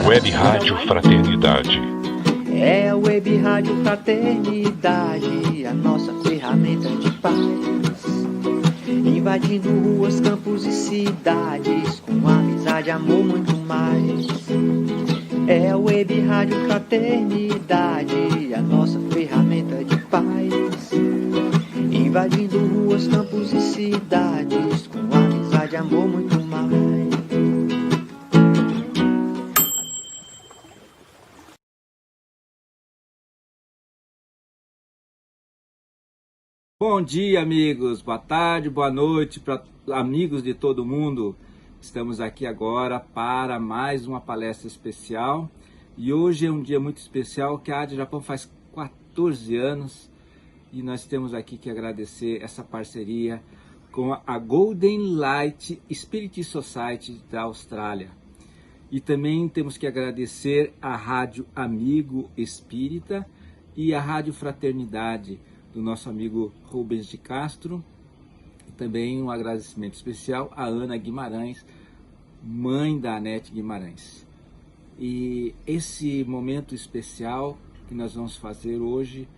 Web Rádio Fraternidade. É a Web Rádio Fraternidade, a nossa ferramenta de paz. Invadindo ruas, campos e cidades, com amizade, amor, muito mais. É a Web Rádio Fraternidade, a nossa ferramenta de paz. Invadindo ruas, campos e cidades, com amizade, amor, muito mais. Bom dia, amigos. Boa tarde, boa noite para amigos de todo mundo. Estamos aqui agora para mais uma palestra especial. E hoje é um dia muito especial, que a AD Japão faz 14 anos. E nós temos aqui que agradecer essa parceria com a Golden Light Spirit Society da Austrália. E também temos que agradecer a Rádio Amigo Espírita e a Rádio Fraternidade, do nosso amigo Rubens de Castro. E também um agradecimento especial a Ana Guimarães, mãe da Anete Guimarães. E esse momento especial que nós vamos fazer hoje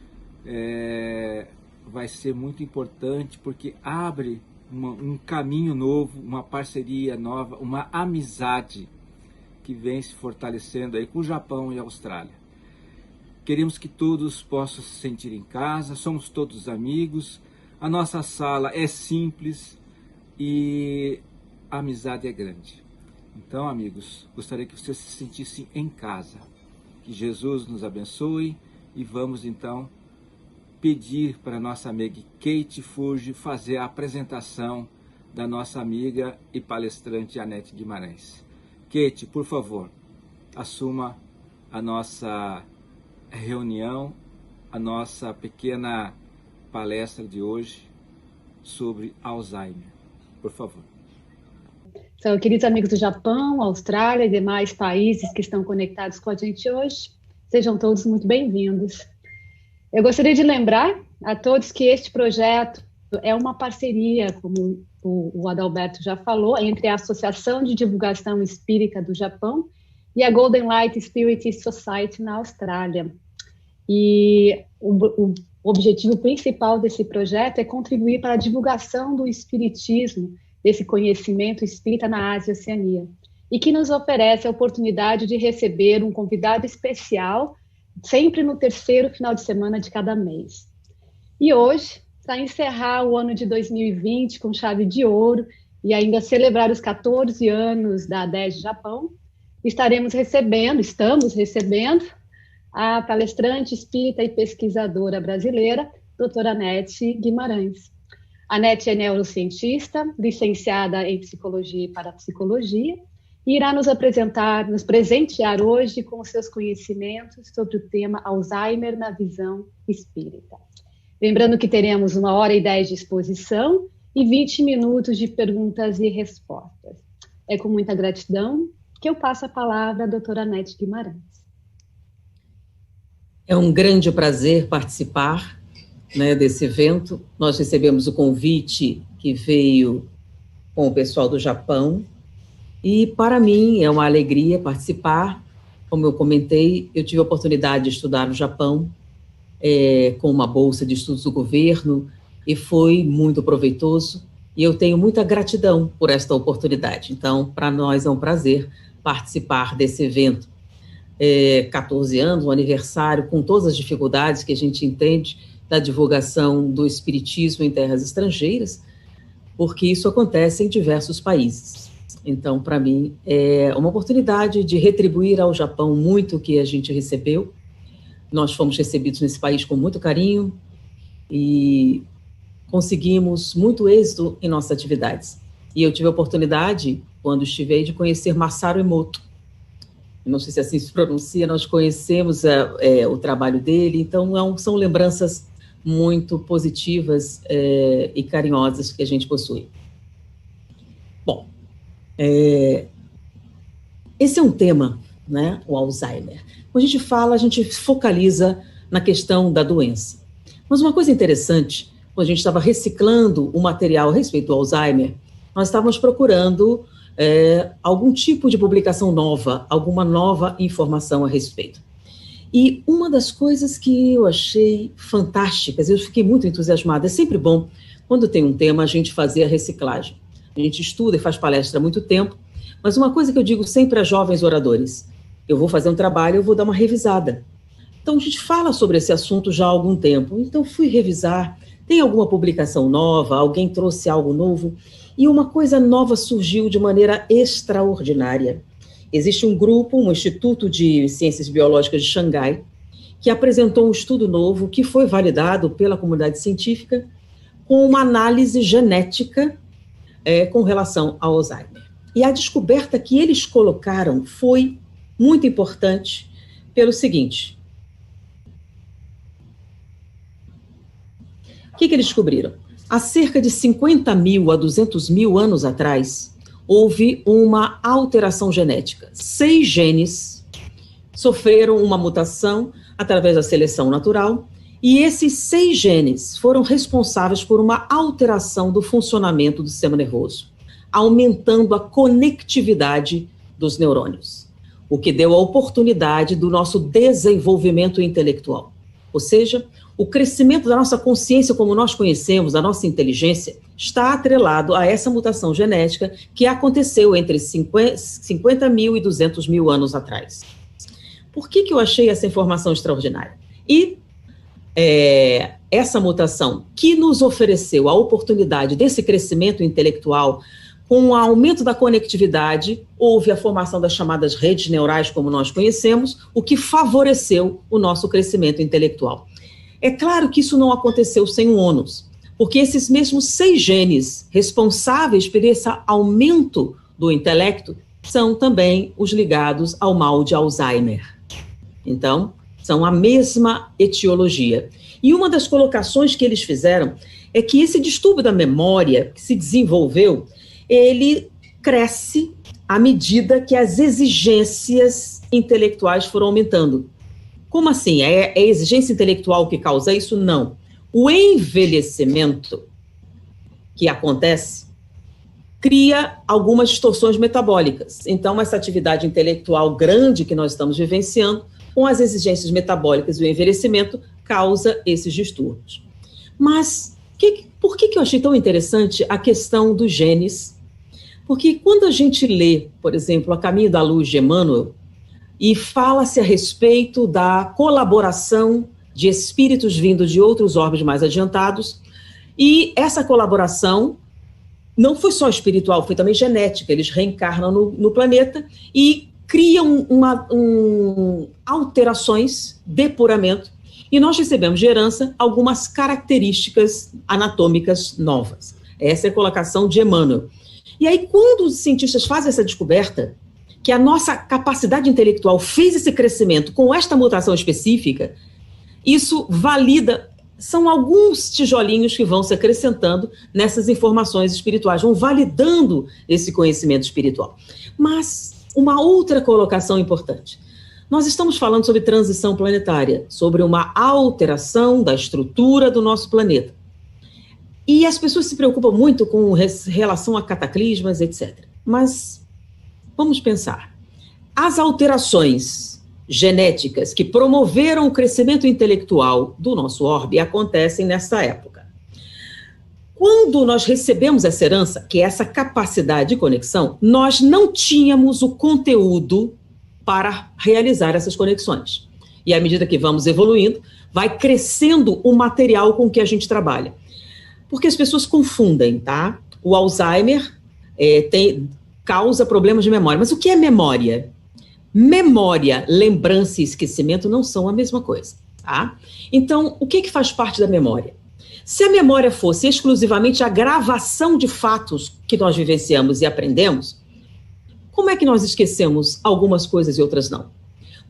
vai ser muito importante, porque abre um caminho novo, uma parceria nova, uma amizade que vem se fortalecendo aí com o Japão e a Austrália. Queremos que todos possam se sentir em casa, somos todos amigos, a nossa sala é simples e a amizade é grande. Então, amigos, gostaria que vocês se sentissem em casa. Que Jesus nos abençoe e vamos então pedir para a nossa amiga Kate Fuji fazer a apresentação da nossa amiga e palestrante Anete Guimarães. Kate, por favor, assuma a nossa reunião, a nossa pequena palestra de hoje sobre Alzheimer. Por favor. Então, queridos amigos do Japão, Austrália e demais países que estão conectados com a gente hoje, sejam todos muito bem-vindos. Eu gostaria de lembrar a todos que este projeto é uma parceria, como o Adalberto já falou, entre a Associação de Divulgação Espírita do Japão e a Golden Light Spirit Society na Austrália. E o objetivo principal desse projeto é contribuir para a divulgação do espiritismo, desse conhecimento espírita na Ásia e Oceania, e que nos oferece a oportunidade de receber um convidado especial sempre no terceiro final de semana de cada mês. E hoje, para encerrar o ano de 2020 com chave de ouro e ainda celebrar os 14 anos da ADES Japão, estamos recebendo a palestrante espírita e pesquisadora brasileira, doutora Anete Guimarães. A Anete é neurocientista, licenciada em Psicologia e Parapsicologia, e irá nos presentear hoje com seus conhecimentos sobre o tema Alzheimer na visão espírita. Lembrando que teremos 1h10 de exposição e 20 minutos de perguntas e respostas. É com muita gratidão que eu passo a palavra à doutora Anete Guimarães. É um grande prazer participar, desse evento. Nós recebemos o convite que veio com o pessoal do Japão e, para mim, é uma alegria participar. Como eu comentei, eu tive a oportunidade de estudar no Japão com uma bolsa de estudos do governo e foi muito proveitoso e eu tenho muita gratidão por esta oportunidade. Então, para nós é um prazer participar desse evento. 14 anos, um aniversário, com todas as dificuldades que a gente entende da divulgação do espiritismo em terras estrangeiras, porque isso acontece em diversos países. Então, para mim, é uma oportunidade de retribuir ao Japão muito o que a gente recebeu. Nós fomos recebidos nesse país com muito carinho e conseguimos muito êxito em nossas atividades. E eu tive a oportunidade, quando estive aí, de conhecer Masaru Emoto. Não sei se assim se pronuncia, nós conhecemos o trabalho dele, então são lembranças muito positivas e carinhosas que a gente possui. Bom, esse é um tema, o Alzheimer. Quando a gente fala, a gente focaliza na questão da doença. Mas uma coisa interessante, quando a gente estava reciclando o material a respeito do Alzheimer, nós estávamos procurando algum tipo de publicação nova, alguma nova informação a respeito. E uma das coisas que eu achei fantásticas, eu fiquei muito entusiasmada, é sempre bom, quando tem um tema, a gente fazer a reciclagem. A gente estuda e faz palestra há muito tempo, mas uma coisa que eu digo sempre a jovens oradores, eu vou fazer um trabalho, eu vou dar uma revisada. Então, a gente fala sobre esse assunto já há algum tempo, então fui revisar, tem alguma publicação nova, alguém trouxe algo novo, e uma coisa nova surgiu de maneira extraordinária. Existe um grupo, um Instituto de Ciências Biológicas de Xangai, que apresentou um estudo novo que foi validado pela comunidade científica com uma análise genética com relação ao Alzheimer. E a descoberta que eles colocaram foi muito importante pelo seguinte. O que eles descobriram? Há cerca de 50 mil a 200 mil anos atrás, houve uma alteração genética. 6 genes sofreram uma mutação através da seleção natural, e esses 6 genes foram responsáveis por uma alteração do funcionamento do sistema nervoso, aumentando a conectividade dos neurônios, o que deu a oportunidade do nosso desenvolvimento intelectual. Ou seja, o crescimento da nossa consciência como nós conhecemos, da nossa inteligência, está atrelado a essa mutação genética que aconteceu entre 50 mil e 200 mil anos atrás. Por que eu achei essa informação extraordinária? E essa mutação que nos ofereceu a oportunidade desse crescimento intelectual, com o aumento da conectividade, houve a formação das chamadas redes neurais, como nós conhecemos, o que favoreceu o nosso crescimento intelectual. É claro que isso não aconteceu sem um ônus, porque esses mesmos 6 genes responsáveis por esse aumento do intelecto são também os ligados ao mal de Alzheimer. Então, são a mesma etiologia. E uma das colocações que eles fizeram é que esse distúrbio da memória que se desenvolveu, ele cresce à medida que as exigências intelectuais foram aumentando. Como assim? É a exigência intelectual que causa isso? Não. O envelhecimento que acontece cria algumas distorções metabólicas. Então, essa atividade intelectual grande que nós estamos vivenciando, com as exigências metabólicas e o envelhecimento, causa esses distúrbios. Mas por que eu achei tão interessante a questão dos genes? Porque quando a gente lê, por exemplo, A Caminho da Luz de Emmanuel, e fala-se a respeito da colaboração de espíritos vindos de outros orbes mais adiantados, e essa colaboração não foi só espiritual, foi também genética. Eles reencarnam no planeta e criam alterações, depuramento, e nós recebemos de herança algumas características anatômicas novas. Essa é a colocação de Emmanuel. E aí, quando os cientistas fazem essa descoberta, que a nossa capacidade intelectual fez esse crescimento com esta mutação específica, isso valida, são alguns tijolinhos que vão se acrescentando nessas informações espirituais, vão validando esse conhecimento espiritual. Mas uma outra colocação importante. Nós estamos falando sobre transição planetária, sobre uma alteração da estrutura do nosso planeta. E as pessoas se preocupam muito com relação a cataclismas, etc. Mas vamos pensar. As alterações genéticas que promoveram o crescimento intelectual do nosso orbe acontecem nessa época. Quando nós recebemos essa herança, que é essa capacidade de conexão, nós não tínhamos o conteúdo para realizar essas conexões. E à medida que vamos evoluindo, vai crescendo o material com que a gente trabalha. Porque as pessoas confundem, tá? O Alzheimer causa problemas de memória. Mas o que é memória? Memória, lembrança e esquecimento não são a mesma coisa, tá? Então, o que faz parte da memória? Se a memória fosse exclusivamente a gravação de fatos que nós vivenciamos e aprendemos, como é que nós esquecemos algumas coisas e outras não?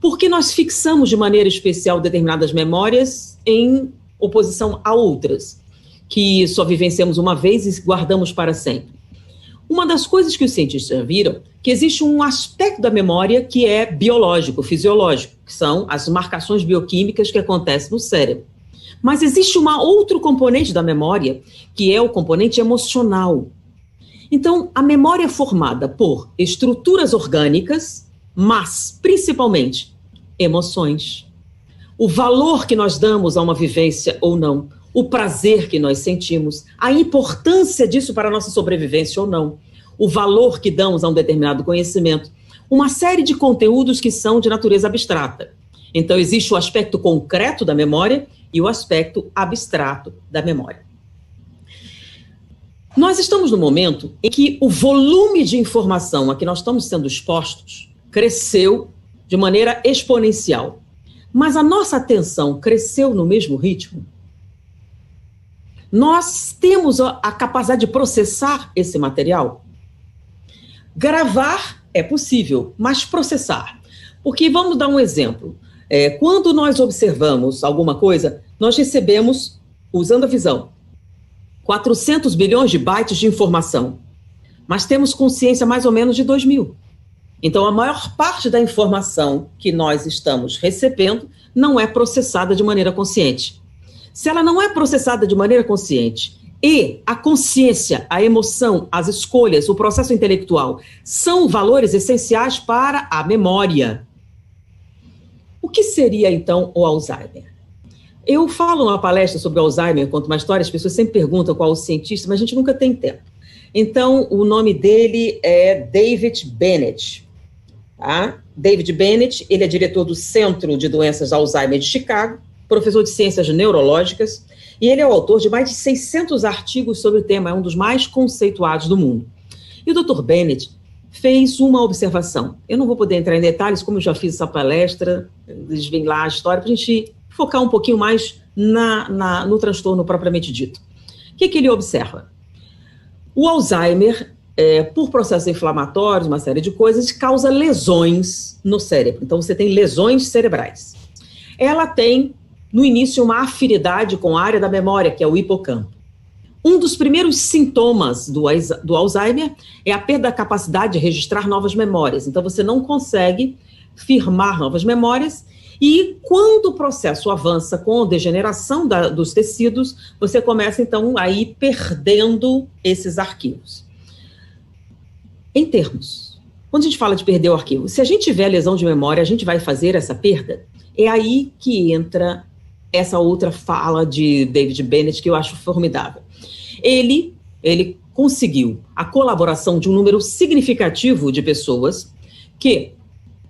Porque nós fixamos de maneira especial determinadas memórias em oposição a outras, que só vivenciamos uma vez e guardamos para sempre. Uma das coisas que os cientistas viram, que existe um aspecto da memória que é biológico, fisiológico, que são as marcações bioquímicas que acontecem no cérebro. Mas existe outro componente da memória, que é o componente emocional. Então, a memória é formada por estruturas orgânicas, mas, principalmente, emoções. O valor que nós damos a uma vivência ou não, o prazer que nós sentimos, a importância disso para a nossa sobrevivência ou não, o valor que damos a um determinado conhecimento, uma série de conteúdos que são de natureza abstrata. Então, existe o aspecto concreto da memória e o aspecto abstrato da memória. Nós estamos no momento em que o volume de informação a que nós estamos sendo expostos cresceu de maneira exponencial. Mas a nossa atenção cresceu no mesmo ritmo? Nós temos a capacidade de processar esse material? Gravar é possível, mas processar. Porque, vamos dar um exemplo. Quando nós observamos alguma coisa, nós recebemos, usando a visão, 400 bilhões de bytes de informação, mas temos consciência mais ou menos de 2.000. Então, a maior parte da informação que nós estamos recebendo não é processada de maneira consciente. Se ela não é processada de maneira consciente e a consciência, a emoção, as escolhas, o processo intelectual são valores essenciais para a memória, o que seria, então, o Alzheimer? Eu falo numa palestra sobre o Alzheimer, conto uma história, as pessoas sempre perguntam qual é o cientista, mas a gente nunca tem tempo. Então, o nome dele é David Bennett. Tá? David Bennett, ele é diretor do Centro de Doenças Alzheimer de Chicago, professor de ciências neurológicas, e ele é o autor de mais de 600 artigos sobre o tema, é um dos mais conceituados do mundo. E o Dr. Bennett fez uma observação. Eu não vou poder entrar em detalhes, como eu já fiz essa palestra, desvendar a história, para a gente focar um pouquinho mais no transtorno propriamente dito. O que ele observa? O Alzheimer, por processos inflamatórios, uma série de coisas, causa lesões no cérebro. Então, você tem lesões cerebrais. Ela tem, no início, uma afinidade com a área da memória, que é o hipocampo. Um dos primeiros sintomas do Alzheimer é a perda da capacidade de registrar novas memórias. Então, você não consegue firmar novas memórias e, quando o processo avança com a degeneração dos tecidos, você começa, então, a ir perdendo esses arquivos. Em termos, quando a gente fala de perder o arquivo, se a gente tiver lesão de memória, a gente vai fazer essa perda? É aí que entra essa outra fala de David Bennett, que eu acho formidável. Ele conseguiu a colaboração de um número significativo de pessoas que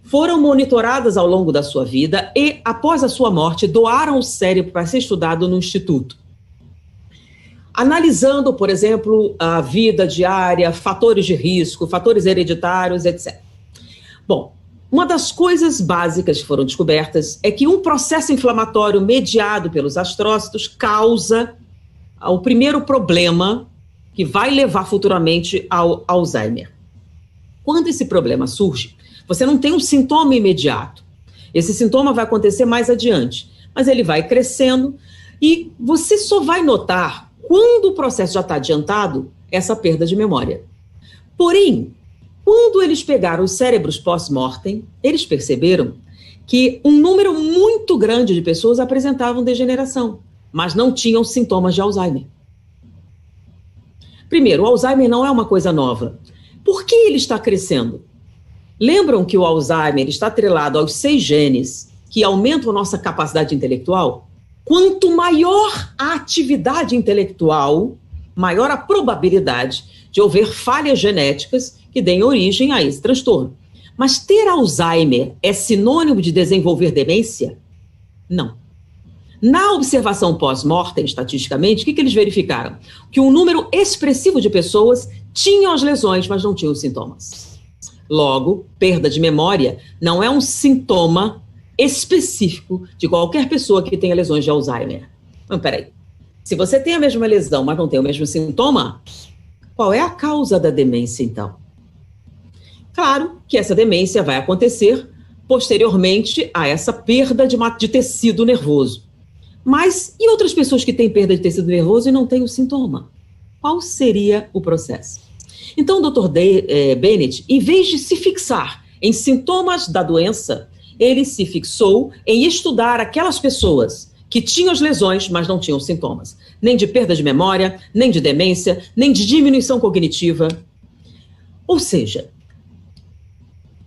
foram monitoradas ao longo da sua vida e, após a sua morte, doaram o cérebro para ser estudado no instituto. Analisando, por exemplo, a vida diária, fatores de risco, fatores hereditários, etc. Bom, uma das coisas básicas que foram descobertas é que um processo inflamatório mediado pelos astrócitos causa o primeiro problema que vai levar futuramente ao Alzheimer. Quando esse problema surge, você não tem um sintoma imediato. Esse sintoma vai acontecer mais adiante, mas ele vai crescendo e você só vai notar, quando o processo já está adiantado, essa perda de memória. Porém, quando eles pegaram os cérebros pós-mortem, eles perceberam que um número muito grande de pessoas apresentavam degeneração, mas não tinham sintomas de Alzheimer. Primeiro, o Alzheimer não é uma coisa nova. Por que ele está crescendo? Lembram que o Alzheimer está atrelado aos 6 genes que aumentam a nossa capacidade intelectual? Quanto maior a atividade intelectual, maior a probabilidade de haver falhas genéticas que deem origem a esse transtorno. Mas ter Alzheimer é sinônimo de desenvolver demência? Não. Na observação pós-mortem, estatisticamente, o que eles verificaram? Que um número expressivo de pessoas tinham as lesões, mas não tinham os sintomas. Logo, perda de memória não é um sintoma específico de qualquer pessoa que tenha lesões de Alzheimer. Mas peraí, se você tem a mesma lesão, mas não tem o mesmo sintoma, qual é a causa da demência, então? Claro que essa demência vai acontecer posteriormente a essa perda de tecido nervoso. Mas e outras pessoas que têm perda de tecido nervoso e não têm o sintoma? Qual seria o processo? Então, o Dr. Bennett, em vez de se fixar em sintomas da doença, ele se fixou em estudar aquelas pessoas que tinham as lesões, mas não tinham sintomas. Nem de perda de memória, nem de demência, nem de diminuição cognitiva. Ou seja,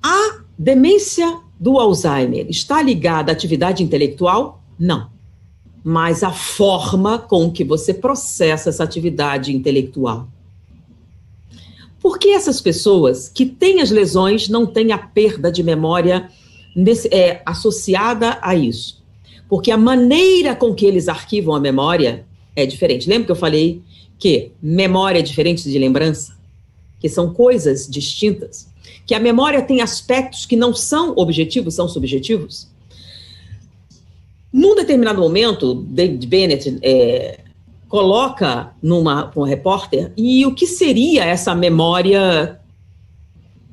a demência do Alzheimer está ligada à atividade intelectual? Não. Mas a forma com que você processa essa atividade intelectual. Por que essas pessoas que têm as lesões não têm a perda de memória associada a isso? Porque a maneira com que eles arquivam a memória é diferente. Lembra que eu falei que memória é diferente de lembrança? Que são coisas distintas? Que a memória tem aspectos que não são objetivos, são subjetivos? Num determinado momento, David Bennett coloca com um repórter, e o que seria essa memória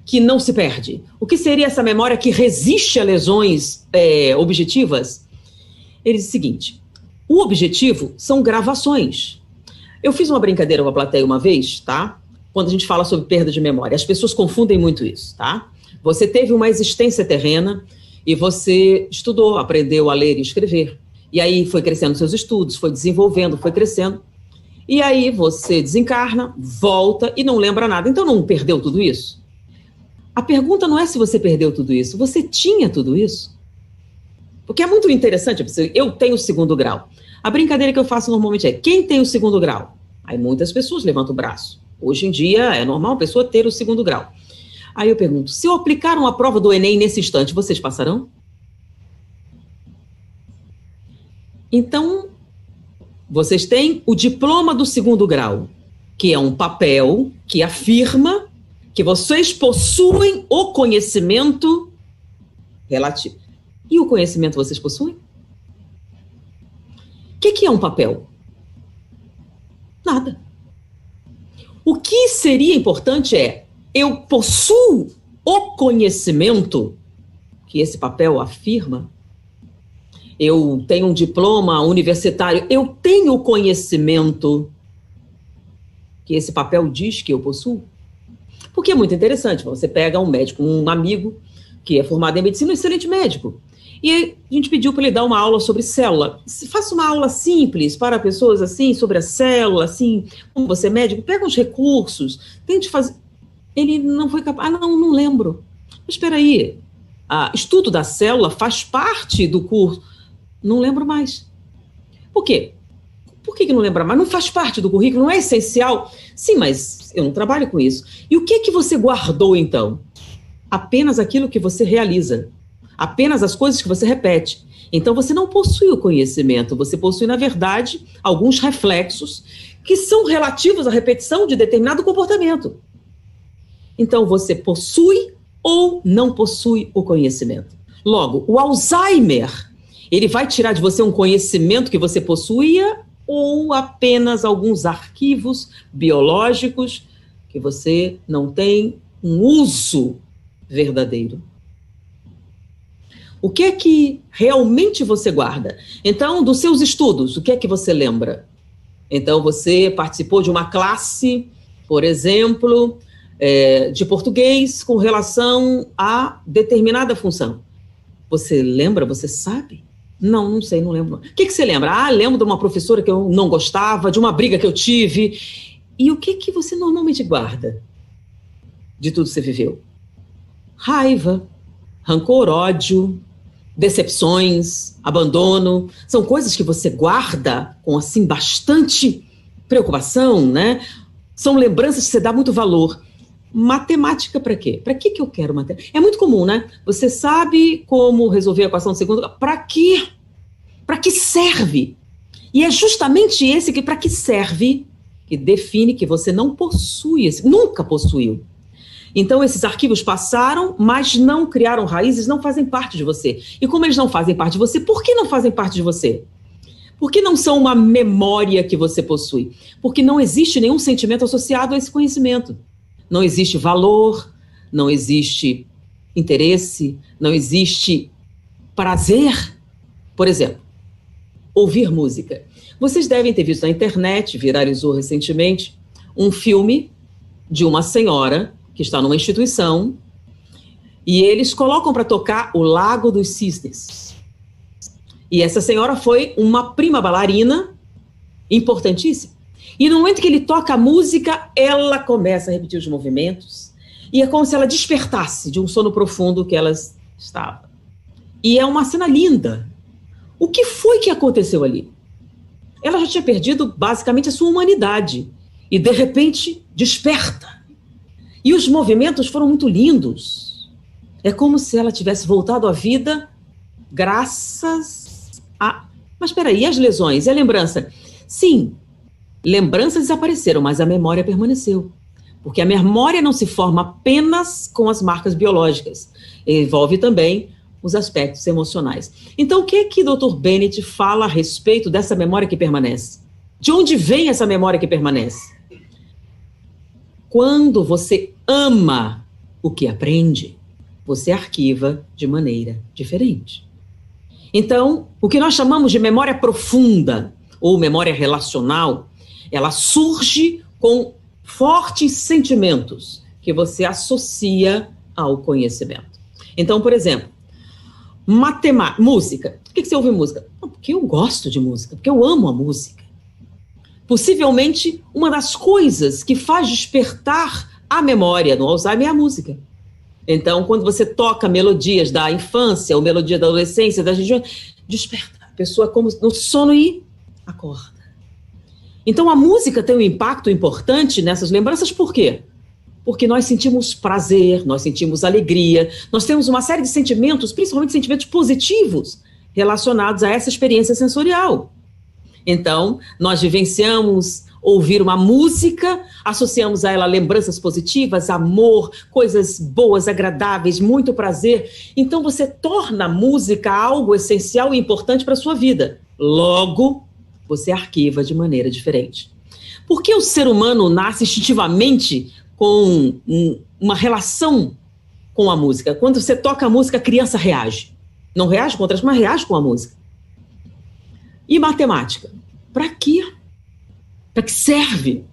que não se perde? O que seria essa memória que resiste a lesões objetivas? Ele diz o seguinte: o objetivo são gravações. Eu fiz uma brincadeira com a plateia uma vez, tá? Quando a gente fala sobre perda de memória. As pessoas confundem muito isso, tá? Você teve uma existência terrena e você estudou, aprendeu a ler e escrever. E aí foi crescendo seus estudos, foi desenvolvendo, foi crescendo. E aí você desencarna, volta e não lembra nada. Então não perdeu tudo isso? A pergunta não é se você perdeu tudo isso. Você tinha tudo isso? Porque é muito interessante. Eu tenho o 2º grau. A brincadeira que eu faço normalmente é: quem tem o 2º grau? Aí muitas pessoas levantam o braço. Hoje em dia é normal a pessoa ter o 2º grau. Aí eu pergunto: se eu aplicar uma prova do Enem nesse instante, vocês passarão? Então, vocês têm o diploma do 2º grau, que é um papel que afirma que vocês possuem o conhecimento relativo. E o conhecimento vocês possuem? O que é um papel? Nada. O que seria importante é: eu possuo o conhecimento que esse papel afirma. Eu tenho um diploma universitário, eu tenho o conhecimento que esse papel diz que eu possuo. Porque é muito interessante. Você pega um médico, um amigo que é formado em medicina, um excelente médico. E a gente pediu para ele dar uma aula sobre célula. Faça uma aula simples para pessoas assim, sobre a célula, assim, como você é médico, pega uns recursos, tente fazer. Ele não foi capaz. Não lembro. Mas espera aí, estudo da célula faz parte do curso. Não lembro mais. Por quê? Por que não lembra mais? Não faz parte do currículo, não é essencial? Sim, mas eu não trabalho com isso. E o que você guardou, então? Apenas aquilo que você realiza. Apenas as coisas que você repete. Então você não possui o conhecimento, você possui, na verdade, alguns reflexos que são relativos à repetição de determinado comportamento. Então você possui ou não possui o conhecimento. Logo, o Alzheimer, ele vai tirar de você um conhecimento que você possuía ou apenas alguns arquivos biológicos que você não tem um uso verdadeiro. O que é que realmente você guarda? Então, dos seus estudos, o que é que você lembra? Então, você participou de uma classe, por exemplo, de português com relação a determinada função. Você lembra? Você sabe? Não sei, não lembro. O que você lembra? Lembro de uma professora que eu não gostava, de uma briga que eu tive. E o que você normalmente guarda de tudo que você viveu? Raiva, rancor, ódio, decepções, abandono. São coisas que você guarda com, assim, bastante preocupação, né? São lembranças que você dá muito valor. Matemática para quê? Para que eu quero matemática? É muito comum, né? Você sabe como resolver a equação de segundo grau. Para quê? Para que serve? E é justamente esse que para que serve que define que você não possui, nunca possuiu. Então, esses arquivos passaram, mas não criaram raízes, não fazem parte de você. E como eles não fazem parte de você, por que não fazem parte de você? Por que não são uma memória que você possui? Porque não existe nenhum sentimento associado a esse conhecimento. Não existe valor, não existe interesse, não existe prazer. Por exemplo, ouvir música. Vocês devem ter visto na internet, viralizou recentemente, um filme de uma senhora que está numa instituição e eles colocam para tocar O Lago dos Cisnes. E essa senhora foi uma prima bailarina importantíssima. E no momento que ele toca a música, ela começa a repetir os movimentos, E é como se ela despertasse de um sono profundo que ela estava. E é uma cena linda. O que foi que aconteceu ali? Ela já tinha perdido basicamente a sua humanidade. E de repente desperta. E os movimentos foram muito lindos. É como se ela tivesse voltado à vida graças a... Mas espera aí, e as lesões? E a lembrança? Sim, lembranças desapareceram, mas a memória permaneceu. Porque a memória não se forma apenas com as marcas biológicas. Envolve também os aspectos emocionais. Então, o que é que o Dr. Bennett fala a respeito dessa memória que permanece? De onde vem essa memória que permanece? Quando você ama o que aprende, você arquiva de maneira diferente. Então, o que nós chamamos de memória profunda ou memória relacional, ela surge com fortes sentimentos que você associa ao conhecimento. Então, por exemplo, música. Por que você ouve música? Porque eu gosto de música, porque eu amo a música. Possivelmente, uma das coisas que faz despertar a memória no Alzheimer é a música. Então, quando você toca melodias da infância ou melodia da adolescência, da gente desperta. A pessoa como no sono e acorda. Então, a música tem um impacto importante nessas lembranças, por quê? Porque nós sentimos prazer, nós sentimos alegria, nós temos uma série de sentimentos, principalmente sentimentos positivos, relacionados a essa experiência sensorial. Então, nós vivenciamos ouvir uma música, associamos a ela lembranças positivas, amor, coisas boas, agradáveis, muito prazer. Então, você torna a música algo essencial e importante para a sua vida. Logo, você arquiva de maneira diferente. Por que o ser humano nasce instintivamente com uma relação com a música? Quando você toca a música, a criança reage. Não reage com outras, mas reage com a música. E matemática? Para quê? Para que serve?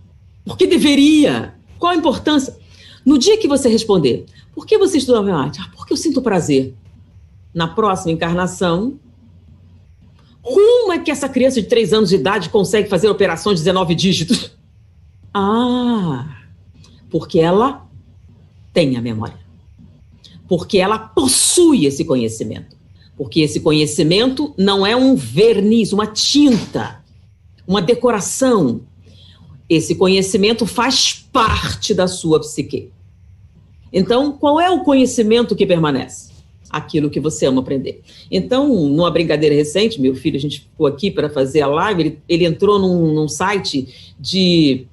Por que deveria? Qual a importância? No dia que você responder, por que você estuda matemática? Porque eu sinto prazer. Na próxima encarnação, como é que essa criança de 3 anos de idade consegue fazer operações de 19 dígitos? Porque ela tem a memória. Porque ela possui esse conhecimento. Porque esse conhecimento não é um verniz, uma tinta, uma decoração. Esse conhecimento faz parte da sua psique. Então, qual é o conhecimento que permanece? Aquilo que você ama aprender. Então, numa brincadeira recente, meu filho, a gente ficou aqui para fazer a live, ele entrou num site de...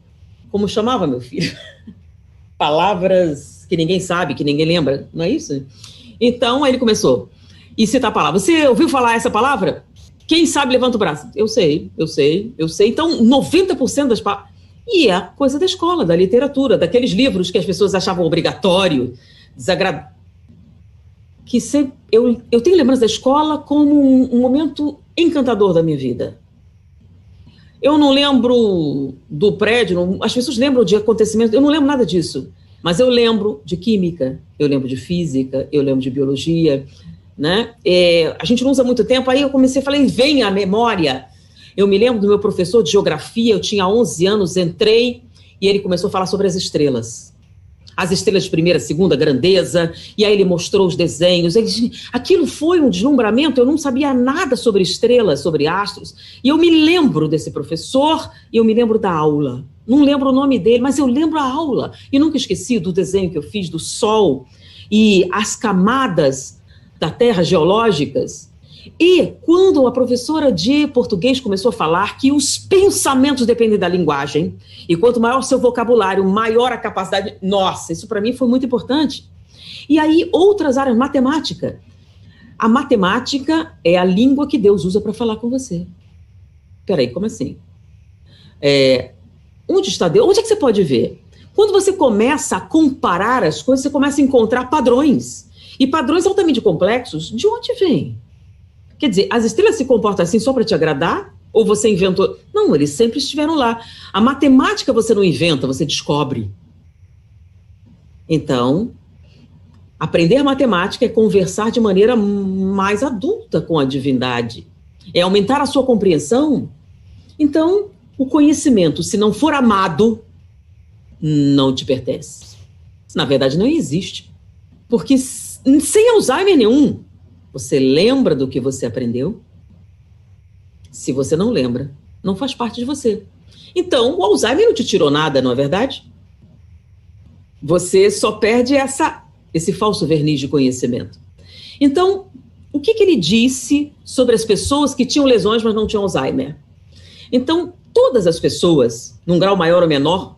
Como chamava, meu filho? Palavras que ninguém sabe, que ninguém lembra, não é isso? Então, aí ele começou. E citar a palavra. Você ouviu falar essa palavra? Quem sabe, levanta o braço. Eu sei. Então, 90% das palavras... E é coisa da escola, da literatura, daqueles livros que as pessoas achavam obrigatório, desagradável. Que sempre, eu tenho lembrança da escola como um momento encantador da minha vida. Eu não lembro do prédio, as pessoas lembram de acontecimentos, eu não lembro nada disso. Mas eu lembro de química, eu lembro de física, eu lembro de biologia, né? A gente não usa muito tempo, aí eu comecei a falar, vem a memória. Eu me lembro do meu professor de geografia, eu tinha 11 anos, entrei, e ele começou a falar sobre as estrelas. As estrelas de primeira, segunda grandeza, e aí ele mostrou os desenhos. Aquilo foi um deslumbramento, eu não sabia nada sobre estrelas, sobre astros. E eu me lembro desse professor, e eu me lembro da aula. Não lembro o nome dele, mas eu lembro a aula. E nunca esqueci do desenho que eu fiz do Sol, e as camadas da Terra geológicas. E quando a professora de português começou a falar que os pensamentos dependem da linguagem, e quanto maior o seu vocabulário, maior a capacidade... Nossa, isso para mim foi muito importante. E aí, outras áreas, matemática. A matemática é a língua que Deus usa para falar com você. Peraí, como assim? Onde está Deus? Onde é que você pode ver? Quando você começa a comparar as coisas, você começa a encontrar padrões. E padrões altamente complexos, de onde vem? Quer dizer, as estrelas se comportam assim só para te agradar? Ou você inventou? Não, eles sempre estiveram lá. A matemática você não inventa, você descobre. Então, aprender a matemática é conversar de maneira mais adulta com a divindade. É aumentar a sua compreensão. Então, o conhecimento, se não for amado, não te pertence. Na verdade, não existe. Porque sem Alzheimer nenhum, você lembra do que você aprendeu? Se você não lembra, não faz parte de você. Então, o Alzheimer não te tirou nada, não é verdade? Você só perde esse falso verniz de conhecimento. Então, o que ele disse sobre as pessoas que tinham lesões, mas não tinham Alzheimer? Então, todas as pessoas, num grau maior ou menor,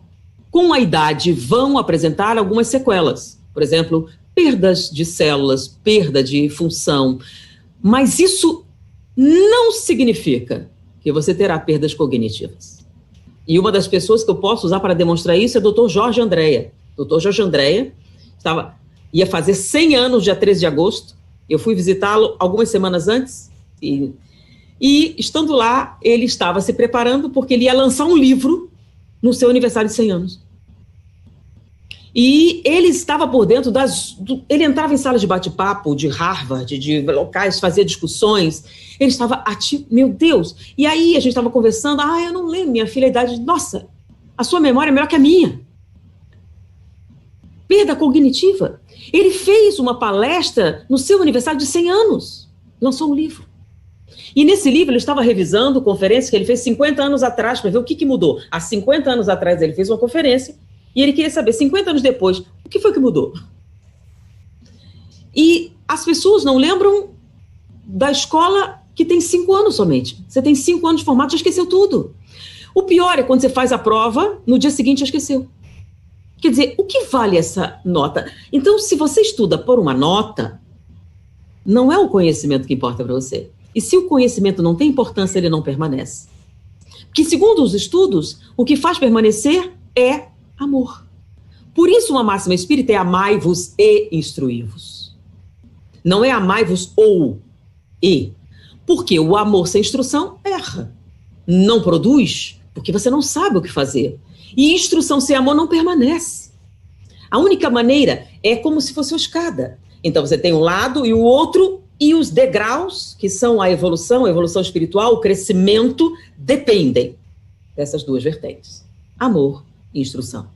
com a idade, vão apresentar algumas sequelas. Por exemplo, perdas de células, perda de função. Mas isso não significa que você terá perdas cognitivas. E uma das pessoas que eu posso usar para demonstrar isso é o Dr. Jorge Andréa. Dr. Jorge Andréa ia fazer 100 anos, dia 13 de agosto. Eu fui visitá-lo algumas semanas antes e estando lá, ele estava se preparando porque ele ia lançar um livro no seu aniversário de 100 anos. E ele estava por dentro ele entrava em salas de bate-papo de Harvard, de locais, fazia discussões. Ele estava ativo, meu Deus. E aí a gente estava conversando, eu não lembro, minha filha, a idade, nossa, a sua memória é melhor que a minha. Perda cognitiva. Ele fez uma palestra no seu aniversário de 100 anos, lançou um livro. E nesse livro ele estava revisando conferências que ele fez 50 anos atrás, para ver o que mudou. Há 50 anos atrás ele fez uma conferência e ele queria saber, 50 anos depois, o que foi que mudou? E as pessoas não lembram da escola que tem 5 anos somente. Você tem 5 anos de formato, já esqueceu tudo. O pior é quando você faz a prova, no dia seguinte já esqueceu. Quer dizer, o que vale essa nota? Então, se você estuda por uma nota, não é o conhecimento que importa para você. E se o conhecimento não tem importância, ele não permanece. Porque, segundo os estudos, o que faz permanecer é amor. Por isso, uma máxima espírita é amai-vos e instruí-vos. Não é amai-vos ou e. Porque o amor sem instrução erra. Não produz, porque você não sabe o que fazer. E instrução sem amor não permanece. A única maneira é como se fosse uma escada. Então, você tem um lado e o outro, e os degraus, que são a evolução espiritual, o crescimento, dependem dessas duas vertentes. Amor e instrução.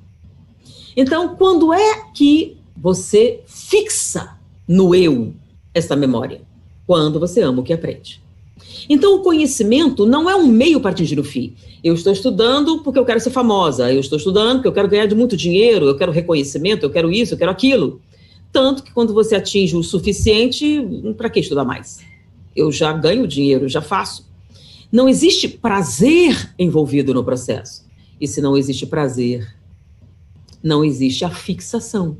Então, quando é que você fixa no eu essa memória? Quando você ama o que aprende. Então, o conhecimento não é um meio para atingir o fim. Eu estou estudando porque eu quero ser famosa, eu estou estudando porque eu quero ganhar muito dinheiro, eu quero reconhecimento, eu quero isso, eu quero aquilo. Tanto que quando você atinge o suficiente, para que estudar mais? Eu já ganho dinheiro, já faço. Não existe prazer envolvido no processo. E se não existe prazer, não existe a fixação,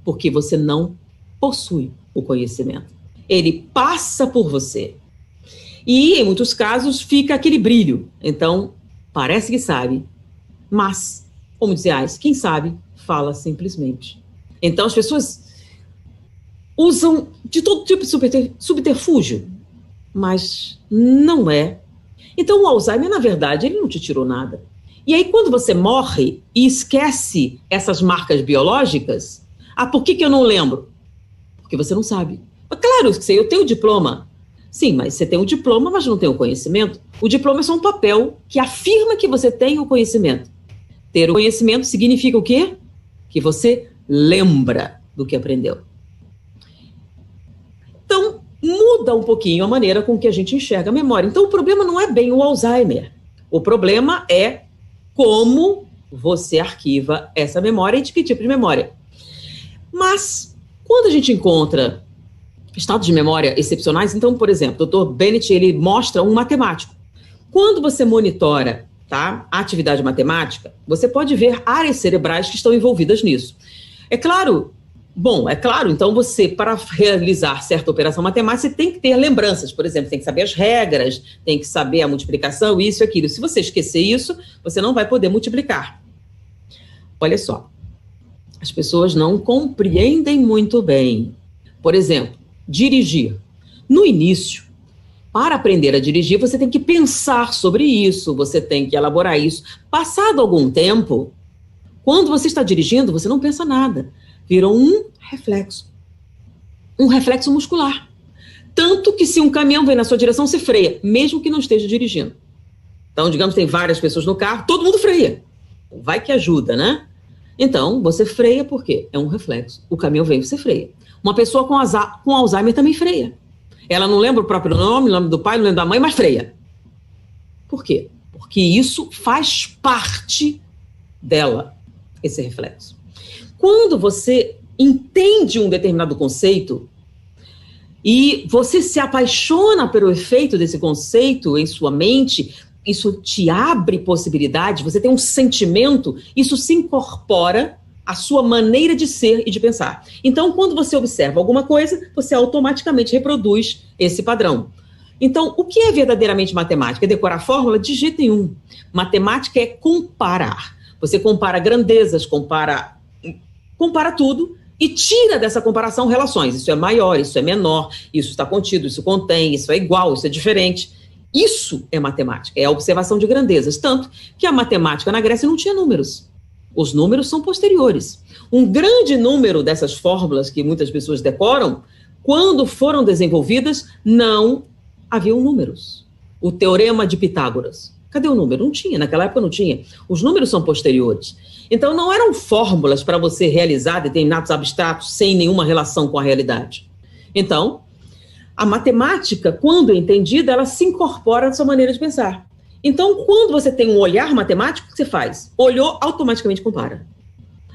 porque você não possui o conhecimento. Ele passa por você. E, em muitos casos, fica aquele brilho. Então, parece que sabe, mas, como dizia Ais, quem sabe, fala simplesmente. Então, as pessoas usam de todo tipo de subterfúgio, mas não é. Então, o Alzheimer, na verdade, ele não te tirou nada. E aí, quando você morre e esquece essas marcas biológicas, por que eu não lembro? Porque você não sabe. Claro que eu tenho o diploma. Sim, mas você tem um diploma, mas não tem o conhecimento. O diploma é só um papel que afirma que você tem o conhecimento. Ter o conhecimento significa o quê? Que você lembra do que aprendeu. Então, muda um pouquinho a maneira com que a gente enxerga a memória. Então, o problema não é bem o Alzheimer. O problema é como você arquiva essa memória e de que tipo de memória. Mas, quando a gente encontra estados de memória excepcionais, então, por exemplo, o Dr. Bennett, ele mostra um matemático. Quando você monitora, tá, a atividade matemática, você pode ver áreas cerebrais que estão envolvidas nisso. É claro, então você, para realizar certa operação matemática, você tem que ter lembranças, por exemplo, tem que saber as regras, tem que saber a multiplicação, isso e aquilo. Se você esquecer isso, você não vai poder multiplicar. Olha só, as pessoas não compreendem muito bem. Por exemplo, dirigir. No início, para aprender a dirigir, você tem que pensar sobre isso, você tem que elaborar isso. Passado algum tempo, quando você está dirigindo, você não pensa nada. Virou um reflexo muscular. Tanto que se um caminhão vem na sua direção, você freia, mesmo que não esteja dirigindo. Então, digamos, tem várias pessoas no carro, todo mundo freia. Vai que ajuda, né? Então, você freia por quê? É um reflexo. O caminhão veio, você freia. Uma pessoa com Alzheimer também freia. Ela não lembra o próprio nome, o nome do pai, não lembra da mãe, mas freia. Por quê? Porque isso faz parte dela, esse reflexo. Quando você entende um determinado conceito e você se apaixona pelo efeito desse conceito em sua mente, isso te abre possibilidades, você tem um sentimento, isso se incorpora à sua maneira de ser e de pensar. Então, quando você observa alguma coisa, você automaticamente reproduz esse padrão. Então, o que é verdadeiramente matemática? É decorar fórmula? De jeito nenhum. Matemática é comparar. Você compara grandezas, compara tudo e tira dessa comparação relações. Isso é maior, isso é menor, isso está contido, isso contém, isso é igual, isso é diferente. Isso é matemática, é a observação de grandezas. Tanto que a matemática na Grécia não tinha números. Os números são posteriores. Um grande número dessas fórmulas que muitas pessoas decoram, quando foram desenvolvidas, não haviam números. O teorema de Pitágoras. Cadê o número? Não tinha, naquela época não tinha. Os números são posteriores. Então, não eram fórmulas para você realizar determinados abstratos sem nenhuma relação com a realidade. Então, a matemática, quando entendida, ela se incorpora na sua maneira de pensar. Então, quando você tem um olhar matemático, o que você faz? Olhou, automaticamente compara.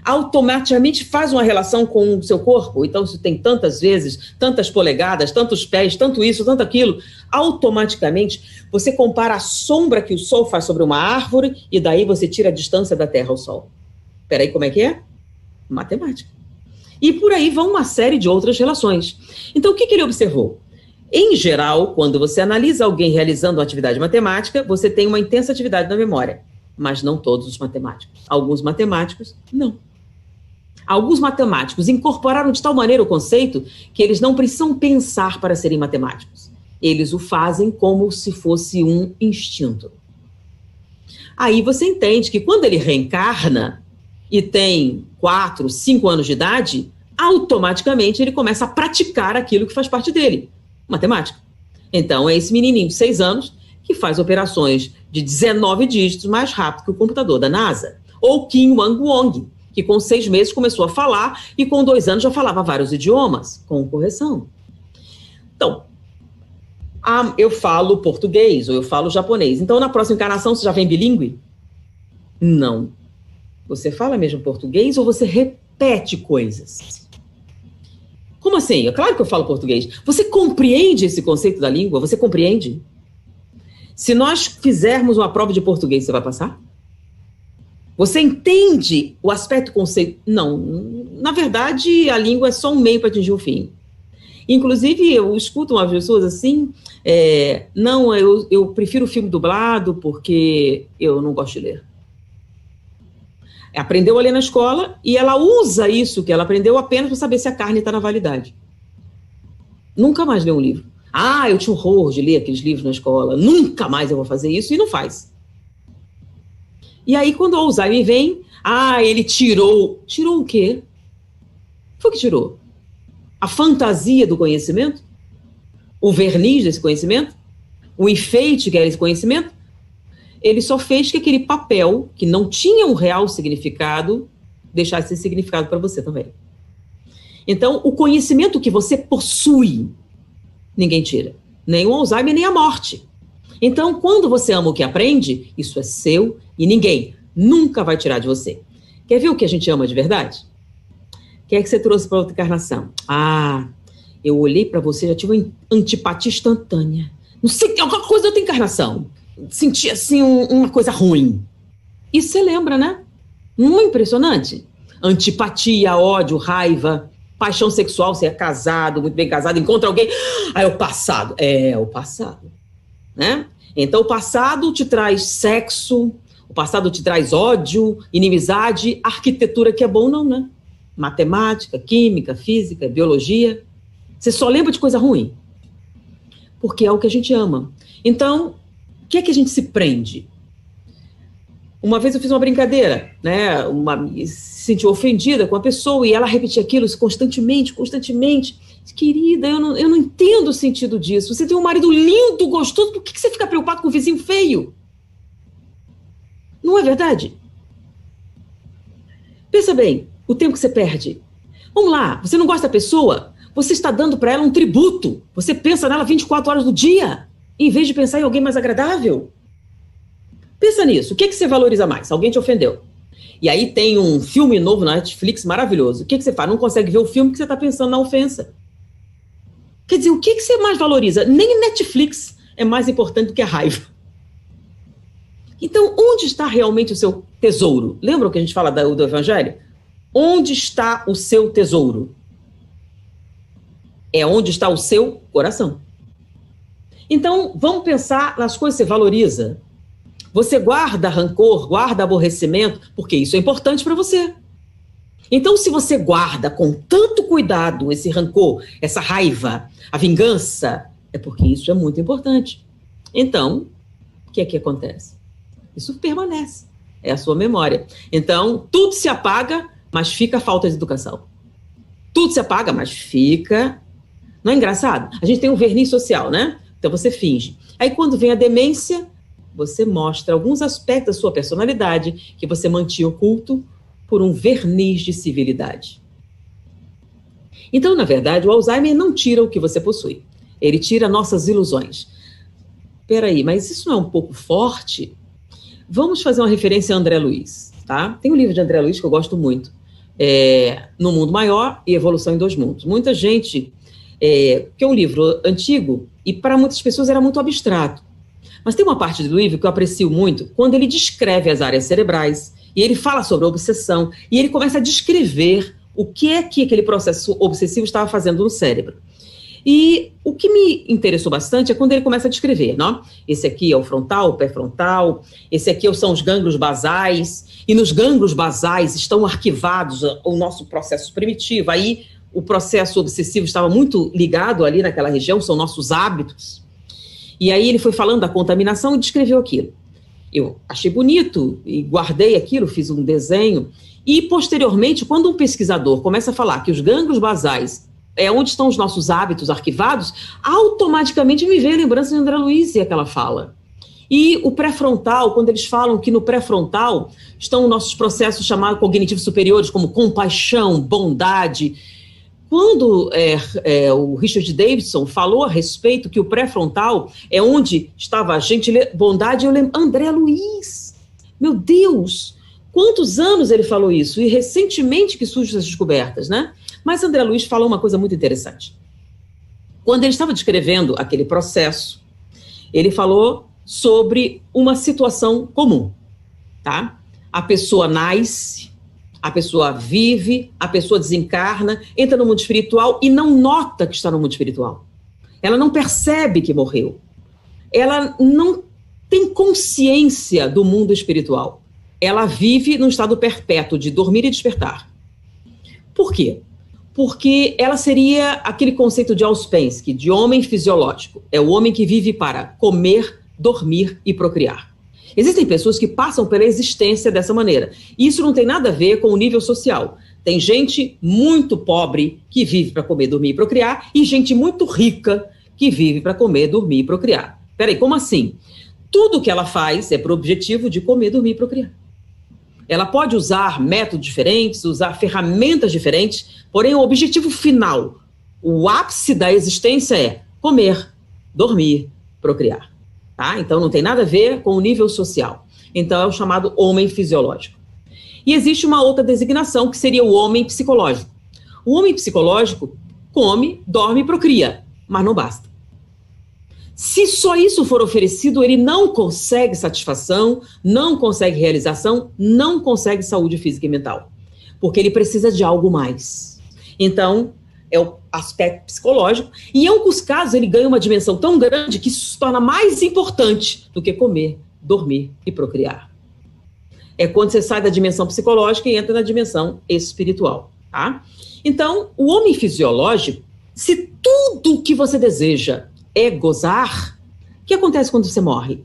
Automaticamente faz uma relação com o seu corpo. Então, se tem tantas vezes, tantas polegadas, tantos pés, tanto isso, tanto aquilo, automaticamente você compara a sombra que o sol faz sobre uma árvore e daí você tira a distância da Terra ao Sol. Espera aí, como é que é? Matemática. E por aí vão uma série de outras relações. Então, o que ele observou? Em geral, quando você analisa alguém realizando uma atividade matemática, você tem uma intensa atividade na memória. Mas não todos os matemáticos. Alguns matemáticos, não. Alguns matemáticos incorporaram de tal maneira o conceito que eles não precisam pensar para serem matemáticos. Eles o fazem como se fosse um instinto. Aí você entende que quando ele reencarna e tem 4, 5 anos de idade, automaticamente ele começa a praticar aquilo que faz parte dele, matemática. Então é esse menininho de 6 anos que faz operações de 19 dígitos mais rápido que o computador da NASA. Ou Kim Wang-Wong, que com 6 meses começou a falar e com 2 anos já falava vários idiomas, com correção. Então, eu falo português ou eu falo japonês. Então, na próxima encarnação, você já vem bilíngue? Não. Você fala mesmo português ou você repete coisas? Como assim? É claro que eu falo português. Você compreende esse conceito da língua? Você compreende? Se nós fizermos uma prova de português, você vai passar? Você entende o aspecto conceito? Não. Na verdade, a língua é só um meio para atingir o fim. Inclusive, eu escuto umas pessoas assim, não, eu prefiro filme dublado porque eu não gosto de ler. Aprendeu a ler na escola e ela usa isso que ela aprendeu apenas para saber se a carne está na validade. Nunca mais leu um livro. Eu tinha horror de ler aqueles livros na escola, nunca mais eu vou fazer isso, e não faz. E aí, quando o Alzheimer vem, ele tirou. Tirou o quê? Foi o que tirou? A fantasia do conhecimento? O verniz desse conhecimento? O enfeite que era esse conhecimento? Ele só fez que aquele papel, que não tinha um real significado, deixasse esse significado para você também. Então, o conhecimento que você possui, ninguém tira. Nem o Alzheimer, nem a morte. Então, quando você ama o que aprende, isso é seu e ninguém nunca vai tirar de você. Quer ver o que a gente ama de verdade? O que é que você trouxe para outra encarnação? Eu olhei para você, já tive uma antipatia instantânea. Não sei, alguma coisa da outra encarnação. Senti, assim, uma coisa ruim. Isso você lembra, né? Não é impressionante? Antipatia, ódio, raiva, paixão sexual, você é casado, muito bem casado, encontra alguém, é o passado. É o passado, né? Então, o passado te traz sexo, o passado te traz ódio, inimizade, arquitetura que é bom não, né? Matemática, química, física, biologia. Você só lembra de coisa ruim. Porque é o que a gente ama. Então, o que é que a gente se prende? Uma vez eu fiz uma brincadeira, né? Se sentiu ofendida com a pessoa e ela repetia aquilo constantemente. Querida, eu não entendo o sentido disso. Você tem um marido lindo, gostoso, por que você fica preocupado com o vizinho feio? Não é verdade? Pensa bem, o tempo que você perde. Vamos lá, você não gosta da pessoa? Você está dando para ela um tributo. Você pensa nela 24 horas do dia, em vez de pensar em alguém mais agradável. Pensa nisso. O que você valoriza mais? Alguém te ofendeu. E aí tem um filme novo na Netflix maravilhoso. O que você faz? Não consegue ver o filme porque você está pensando na ofensa. Quer dizer, o que você mais valoriza? Nem Netflix é mais importante do que a raiva. Então, onde está realmente o seu tesouro? Lembra o que a gente fala do Evangelho? Onde está o seu tesouro? É onde está o seu coração. Então, vamos pensar nas coisas que você valoriza. Você guarda rancor, guarda aborrecimento, porque isso é importante para você. Então, se você guarda com tanto cuidado esse rancor, essa raiva, a vingança, é porque isso é muito importante. Então, o que é que acontece? Isso permanece, é a sua memória. Então, tudo se apaga, mas fica a falta de educação. Tudo se apaga, mas fica... Não é engraçado? A gente tem um verniz social, né? Então você finge. Aí quando vem a demência, você mostra alguns aspectos da sua personalidade que você mantinha oculto por um verniz de civilidade. Então, na verdade, o Alzheimer não tira o que você possui. Ele tira nossas ilusões. Peraí, mas isso não é um pouco forte? Vamos fazer uma referência a André Luiz, tá? Tem um livro de André Luiz que eu gosto muito. No Mundo Maior e Evolução em 2 Mundos. Muita gente... que é um livro antigo e para muitas pessoas era muito abstrato. Mas tem uma parte do livro que eu aprecio muito, quando ele descreve as áreas cerebrais, e ele fala sobre a obsessão, e ele começa a descrever o que é que aquele processo obsessivo estava fazendo no cérebro. E o que me interessou bastante é quando ele começa a descrever, não? Esse aqui é o frontal, o pré-frontal, esse aqui são os gânglios basais, e nos gânglios basais estão arquivados o nosso processo primitivo. Aí o processo obsessivo estava muito ligado ali naquela região, são nossos hábitos. E aí ele foi falando da contaminação e descreveu aquilo. Eu achei bonito e guardei aquilo, fiz um desenho. E, posteriormente, quando um pesquisador começa a falar que os gânglios basais é onde estão os nossos hábitos arquivados, automaticamente me veio a lembrança de André Luiz e aquela fala. E o pré-frontal, quando eles falam que no pré-frontal estão nossos processos chamados cognitivos superiores, como compaixão, bondade. Quando o Richard Davidson falou a respeito que o pré-frontal é onde estava a bondade, eu lembro, André Luiz, meu Deus, quantos anos ele falou isso? E recentemente que surgem essas descobertas, né? Mas André Luiz falou uma coisa muito interessante. Quando ele estava descrevendo aquele processo, ele falou sobre uma situação comum, tá? A pessoa nasce, a pessoa vive, a pessoa desencarna, entra no mundo espiritual e não nota que está no mundo espiritual. Ela não percebe que morreu. Ela não tem consciência do mundo espiritual. Ela vive num estado perpétuo de dormir e despertar. Por quê? Porque ela seria aquele conceito de Ouspensky, de homem fisiológico. É o homem que vive para comer, dormir e procriar. Existem pessoas que passam pela existência dessa maneira. Isso não tem nada a ver com o nível social. Tem gente muito pobre que vive para comer, dormir e procriar, e gente muito rica que vive para comer, dormir e procriar. Peraí, como assim? Tudo que ela faz é para o objetivo de comer, dormir e procriar. Ela pode usar métodos diferentes, usar ferramentas diferentes, porém o objetivo final, o ápice da existência é comer, dormir, procriar. Tá? Então não tem nada a ver com o nível social. Então é o chamado homem fisiológico. E existe uma outra designação que seria o homem psicológico. O homem psicológico come, dorme e procria, mas não basta. Se só isso for oferecido, ele não consegue satisfação, não consegue realização, não consegue saúde física e mental. Porque ele precisa de algo mais. Então, é o aspecto psicológico. E em alguns casos, ele ganha uma dimensão tão grande que isso se torna mais importante do que comer, dormir e procriar. É quando você sai da dimensão psicológica e entra na dimensão espiritual. Tá? Então, o homem fisiológico, se tudo que você deseja é gozar, o que acontece quando você morre?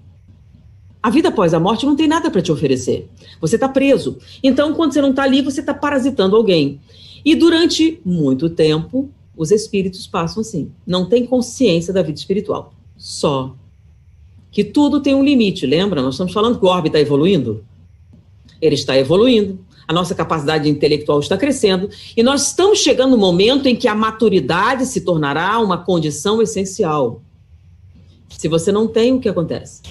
A vida após a morte não tem nada para te oferecer. Você está preso. Então, quando você não está ali, você está parasitando alguém. E durante muito tempo, os espíritos passam assim. Não tem consciência da vida espiritual. Só que tudo tem um limite, lembra? Nós estamos falando que o orbe está evoluindo. Ele está evoluindo. a nossa capacidade intelectual está crescendo, e nós estamos chegando no momento em que a maturidade se tornará uma condição essencial. Se você não tem, o que acontece?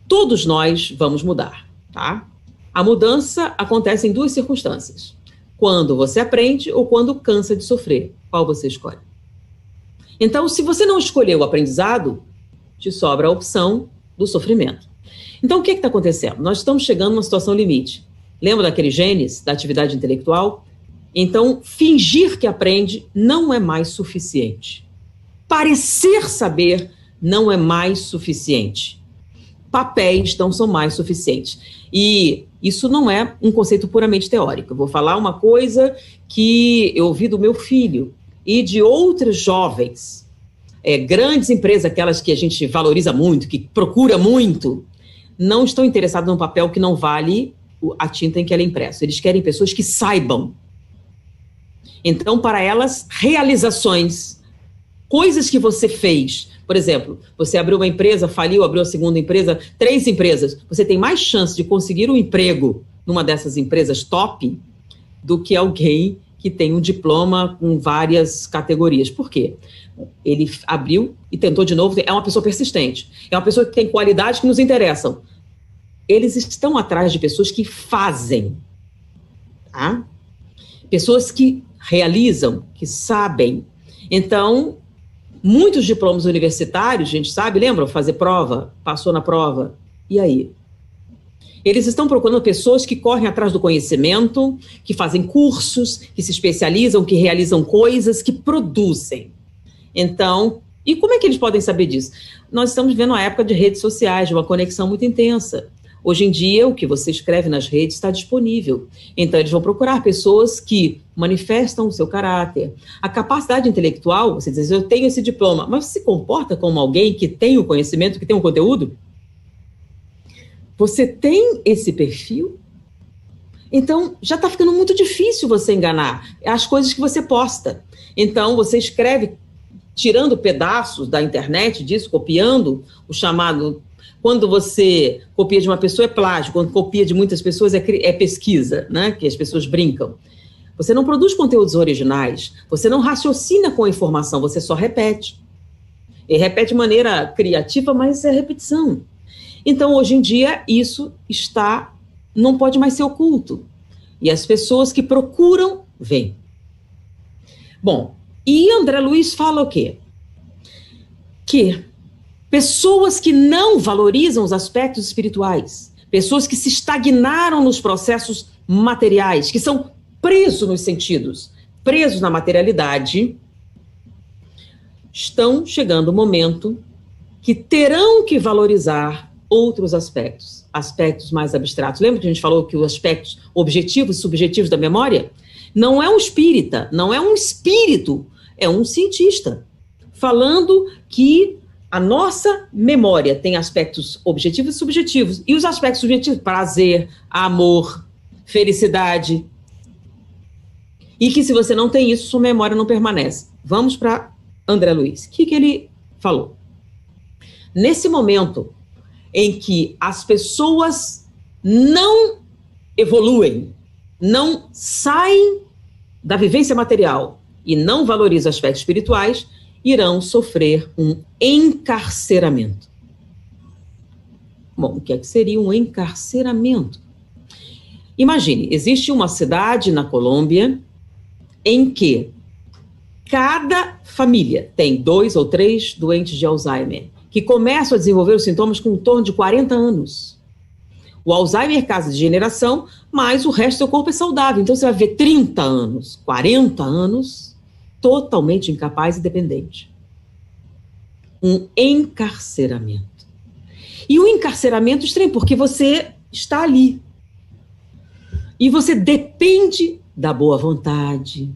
Todos nós vamos mudar, tá? A mudança acontece em duas circunstâncias. Quando você aprende ou quando cansa de sofrer. Qual você escolhe? Então, se você não escolher o aprendizado, te sobra a opção do sofrimento. Então, o que está acontecendo? Nós estamos chegando numa situação limite. Lembra daquele genes da atividade intelectual? Então, fingir que aprende não é mais suficiente. Parecer saber não é mais suficiente. Papéis não são mais suficientes. E isso não é um conceito puramente teórico. Eu vou falar uma coisa que eu ouvi do meu filho e de outros jovens. Grandes empresas, aquelas que a gente valoriza muito, que procura muito, não estão interessados num papel que não vale a tinta em que ela é impressa. Eles querem pessoas que saibam. Então, para elas, realizações, coisas que você fez. Por exemplo, você abriu uma empresa, faliu, abriu a segunda empresa, 3 empresas. Você tem mais chance de conseguir um emprego numa dessas empresas top do que alguém que tem um diploma com várias categorias. Por quê? Ele abriu e tentou de novo. É uma pessoa persistente. É uma pessoa que tem qualidades que nos interessam. Eles estão atrás de pessoas que fazem. Tá? Pessoas que realizam, que sabem. Então, muitos diplomas universitários, a gente sabe, lembram? Fazer prova, passou na prova. E aí? Eles estão procurando pessoas que correm atrás do conhecimento, que fazem cursos, que se especializam, que realizam coisas, que produzem. Então, e como é que eles podem saber disso? Nós estamos vivendo uma época de redes sociais, de uma conexão muito intensa. Hoje em dia, o que você escreve nas redes está disponível. Então, eles vão procurar pessoas que manifestam o seu caráter. A capacidade intelectual, você diz, eu tenho esse diploma, mas você se comporta como alguém que tem o conhecimento, que tem o conteúdo? Você tem esse perfil? Então, já está ficando muito difícil você enganar as coisas que você posta. Então, você escreve, tirando pedaços da internet disso, copiando o chamado... Quando você copia de uma pessoa é plágio, quando copia de muitas pessoas é pesquisa, né? Que as pessoas brincam. Você não produz conteúdos originais, você não raciocina com a informação, você só repete. E repete de maneira criativa, mas é repetição. Então, hoje em dia, isso não pode mais ser oculto. E as pessoas que procuram, vêm. Bom, e André Luiz fala o quê? Que pessoas que não valorizam os aspectos espirituais, pessoas que se estagnaram nos processos materiais, que são presos nos sentidos, presos na materialidade, estão chegando o momento que terão que valorizar outros aspectos, aspectos mais abstratos. Lembra que a gente falou que os aspectos objetivos e subjetivos da memória? Não é um espírita, não é um espírito, é um cientista, falando que a nossa memória tem aspectos objetivos e subjetivos. E os aspectos subjetivos, prazer, amor, felicidade. E que se você não tem isso, sua memória não permanece. Vamos para André Luiz. O que ele falou? Nesse momento em que as pessoas não evoluem, não saem da vivência material e não valorizam aspectos espirituais, irão sofrer um encarceramento. Bom, o que é que seria um encarceramento? Imagine, existe uma cidade na Colômbia em que cada família tem 2 ou 3 doentes de Alzheimer, que começam a desenvolver os sintomas com em torno de 40 anos. O Alzheimer é causa de degeneração, mas o resto do seu corpo é saudável. Então você vai ver 30 anos, 40 anos, totalmente incapaz e dependente. Um encarceramento. E o encarceramento é estranho, porque você está ali. E você depende da boa vontade,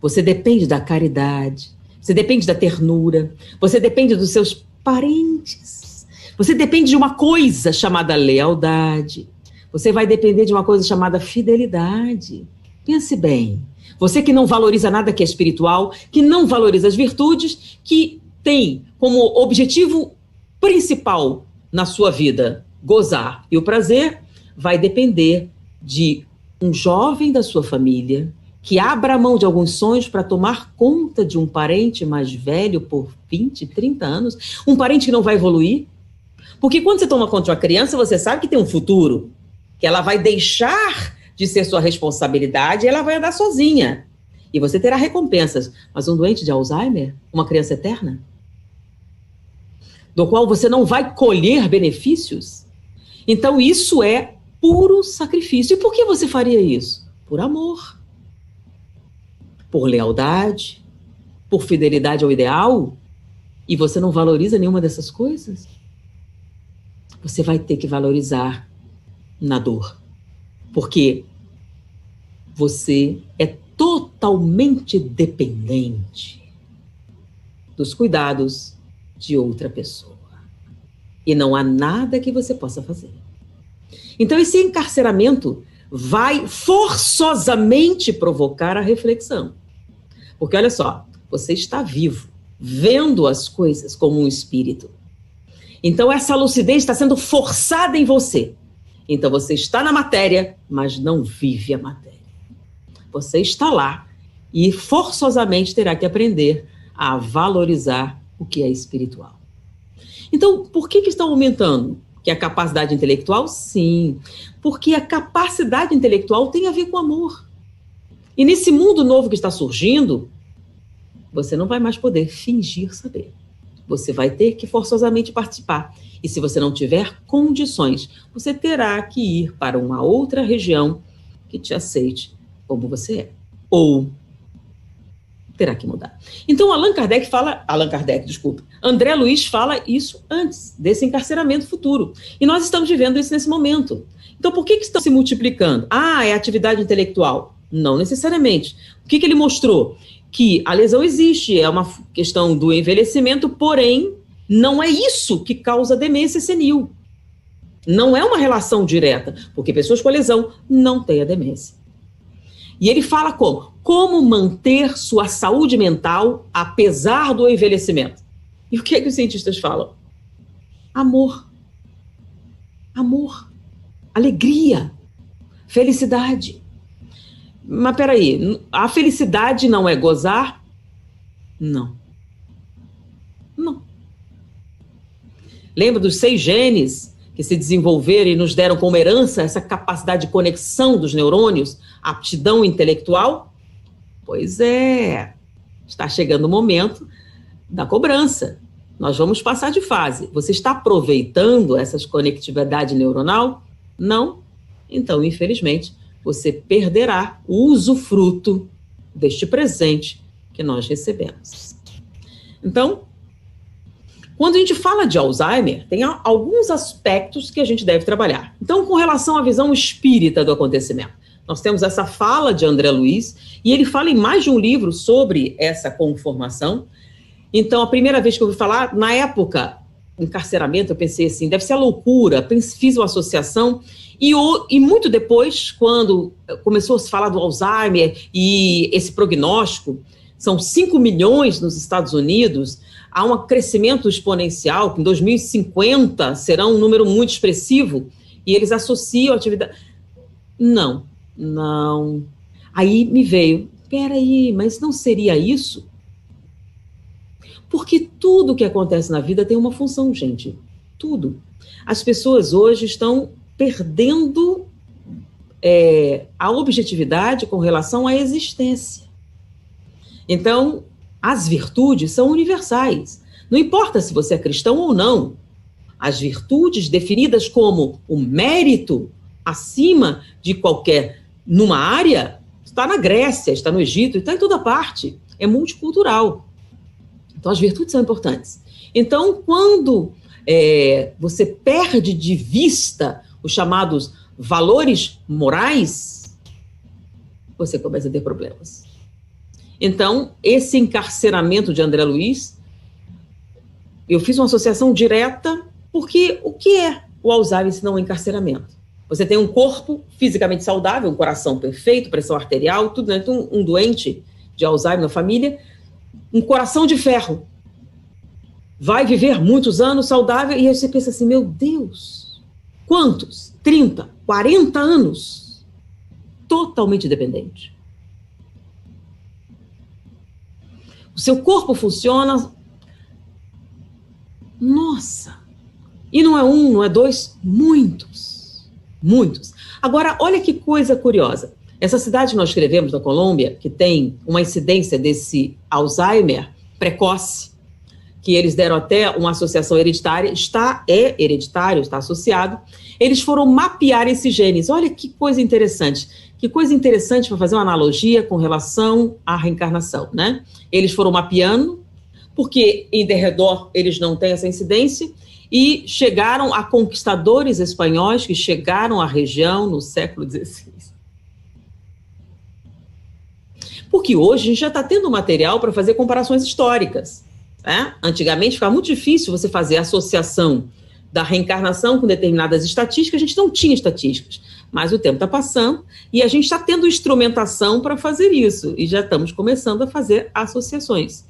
você depende da caridade, você depende da ternura, você depende dos seus parentes, você depende de uma coisa chamada lealdade, você vai depender de uma coisa chamada fidelidade. Pense bem, você que não valoriza nada que é espiritual, que não valoriza as virtudes, que tem como objetivo principal na sua vida gozar e o prazer, vai depender de um jovem da sua família que abra mão de alguns sonhos para tomar conta de um parente mais velho por 20, 30 anos, um parente que não vai evoluir. Porque quando você toma conta de uma criança, você sabe que tem um futuro, que ela vai deixar de ser sua responsabilidade e ela vai andar sozinha. E você terá recompensas. Mas um doente de Alzheimer, uma criança eterna, do qual você não vai colher benefícios, então isso é puro sacrifício. E por que você faria isso? Por amor, por lealdade, por fidelidade ao ideal, e você não valoriza nenhuma dessas coisas? Você vai ter que valorizar na dor, porque você é totalmente dependente dos cuidados de outra pessoa. E não há nada que você possa fazer. Então, esse encarceramento vai forçosamente provocar a reflexão. Porque, olha só, você está vivo, vendo as coisas como um espírito. Então, essa lucidez está sendo forçada em você. Então, você está na matéria, mas não vive a matéria. Você está lá e forçosamente terá que aprender a valorizar o que é espiritual. Então, por que está aumentando? Que a capacidade intelectual? Sim, porque a capacidade intelectual tem a ver com amor. E nesse mundo novo que está surgindo, você não vai mais poder fingir saber. Você vai ter que forçosamente participar. E se você não tiver condições, você terá que ir para uma outra região que te aceite como você é. Ou terá que mudar. Então, André Luiz fala isso antes desse encarceramento futuro. E nós estamos vivendo isso nesse momento. Então, por que estão se multiplicando? É atividade intelectual? Não necessariamente. O que ele mostrou? Que a lesão existe, é uma questão do envelhecimento, porém, não é isso que causa demência senil. Não é uma relação direta, porque pessoas com lesão não têm a demência. E ele fala como? Como manter sua saúde mental apesar do envelhecimento. E o que é que os cientistas falam? Amor. Amor. Alegria. Felicidade. Mas peraí, a felicidade não é gozar? Não. Não. Lembra dos 6 genes que se desenvolveram e nos deram como herança essa capacidade de conexão dos neurônios, aptidão intelectual? Pois é, está chegando o momento da cobrança. Nós vamos passar de fase. Você está aproveitando essa conectividade neuronal? Não? Então, infelizmente, você perderá o usufruto deste presente que nós recebemos. Então, quando a gente fala de Alzheimer, tem alguns aspectos que a gente deve trabalhar. Então, com relação à visão espírita do acontecimento, nós temos essa fala de André Luiz, e ele fala em mais de um livro sobre essa conformação. Então, a primeira vez que eu ouvi falar, na época, encarceramento, eu pensei assim, deve ser a loucura, fiz uma associação, e muito depois, quando começou a se falar do Alzheimer e esse prognóstico, são 5 milhões nos Estados Unidos, há um crescimento exponencial, que em 2050 será um número muito expressivo, e eles associam a atividade... Não. Aí me veio, peraí, mas não seria isso? Porque tudo que acontece na vida tem uma função, gente. Tudo. As pessoas hoje estão perdendo a objetividade com relação à existência. Então, as virtudes são universais. Não importa se você é cristão ou não. As virtudes definidas como o mérito acima de qualquer, numa área, está na Grécia, está no Egito, está em toda parte. É multicultural. Então, as virtudes são importantes. Então, quando você perde de vista os chamados valores morais, você começa a ter problemas. Então, esse encarceramento de André Luiz, eu fiz uma associação direta, porque o que é o Alzheimer se não um encarceramento? Você tem um corpo fisicamente saudável, um coração perfeito, pressão arterial, tudo, né? Então, um doente de Alzheimer na família, um coração de ferro, vai viver muitos anos saudável, e aí você pensa assim, meu Deus, quantos? 30, 40 anos? totalmente dependente. O seu corpo funciona... Nossa! E não é um, não é dois, muitos. Muitos. Agora, olha que coisa curiosa. Essa cidade que nós escrevemos, da Colômbia, que tem uma incidência desse Alzheimer precoce, que eles deram até uma associação hereditária, é hereditário, está associado, eles foram mapear esses genes. Olha que coisa interessante. Que coisa interessante para fazer uma analogia com relação à reencarnação, né? Eles foram mapeando, porque em derredor eles não têm essa incidência, e chegaram a conquistadores espanhóis que chegaram à região no século XVI. Porque hoje a gente já está tendo material para fazer comparações históricas. Né? Antigamente ficava muito difícil você fazer associação da reencarnação com determinadas estatísticas, a gente não tinha estatísticas, mas o tempo está passando e a gente está tendo instrumentação para fazer isso, e já estamos começando a fazer associações.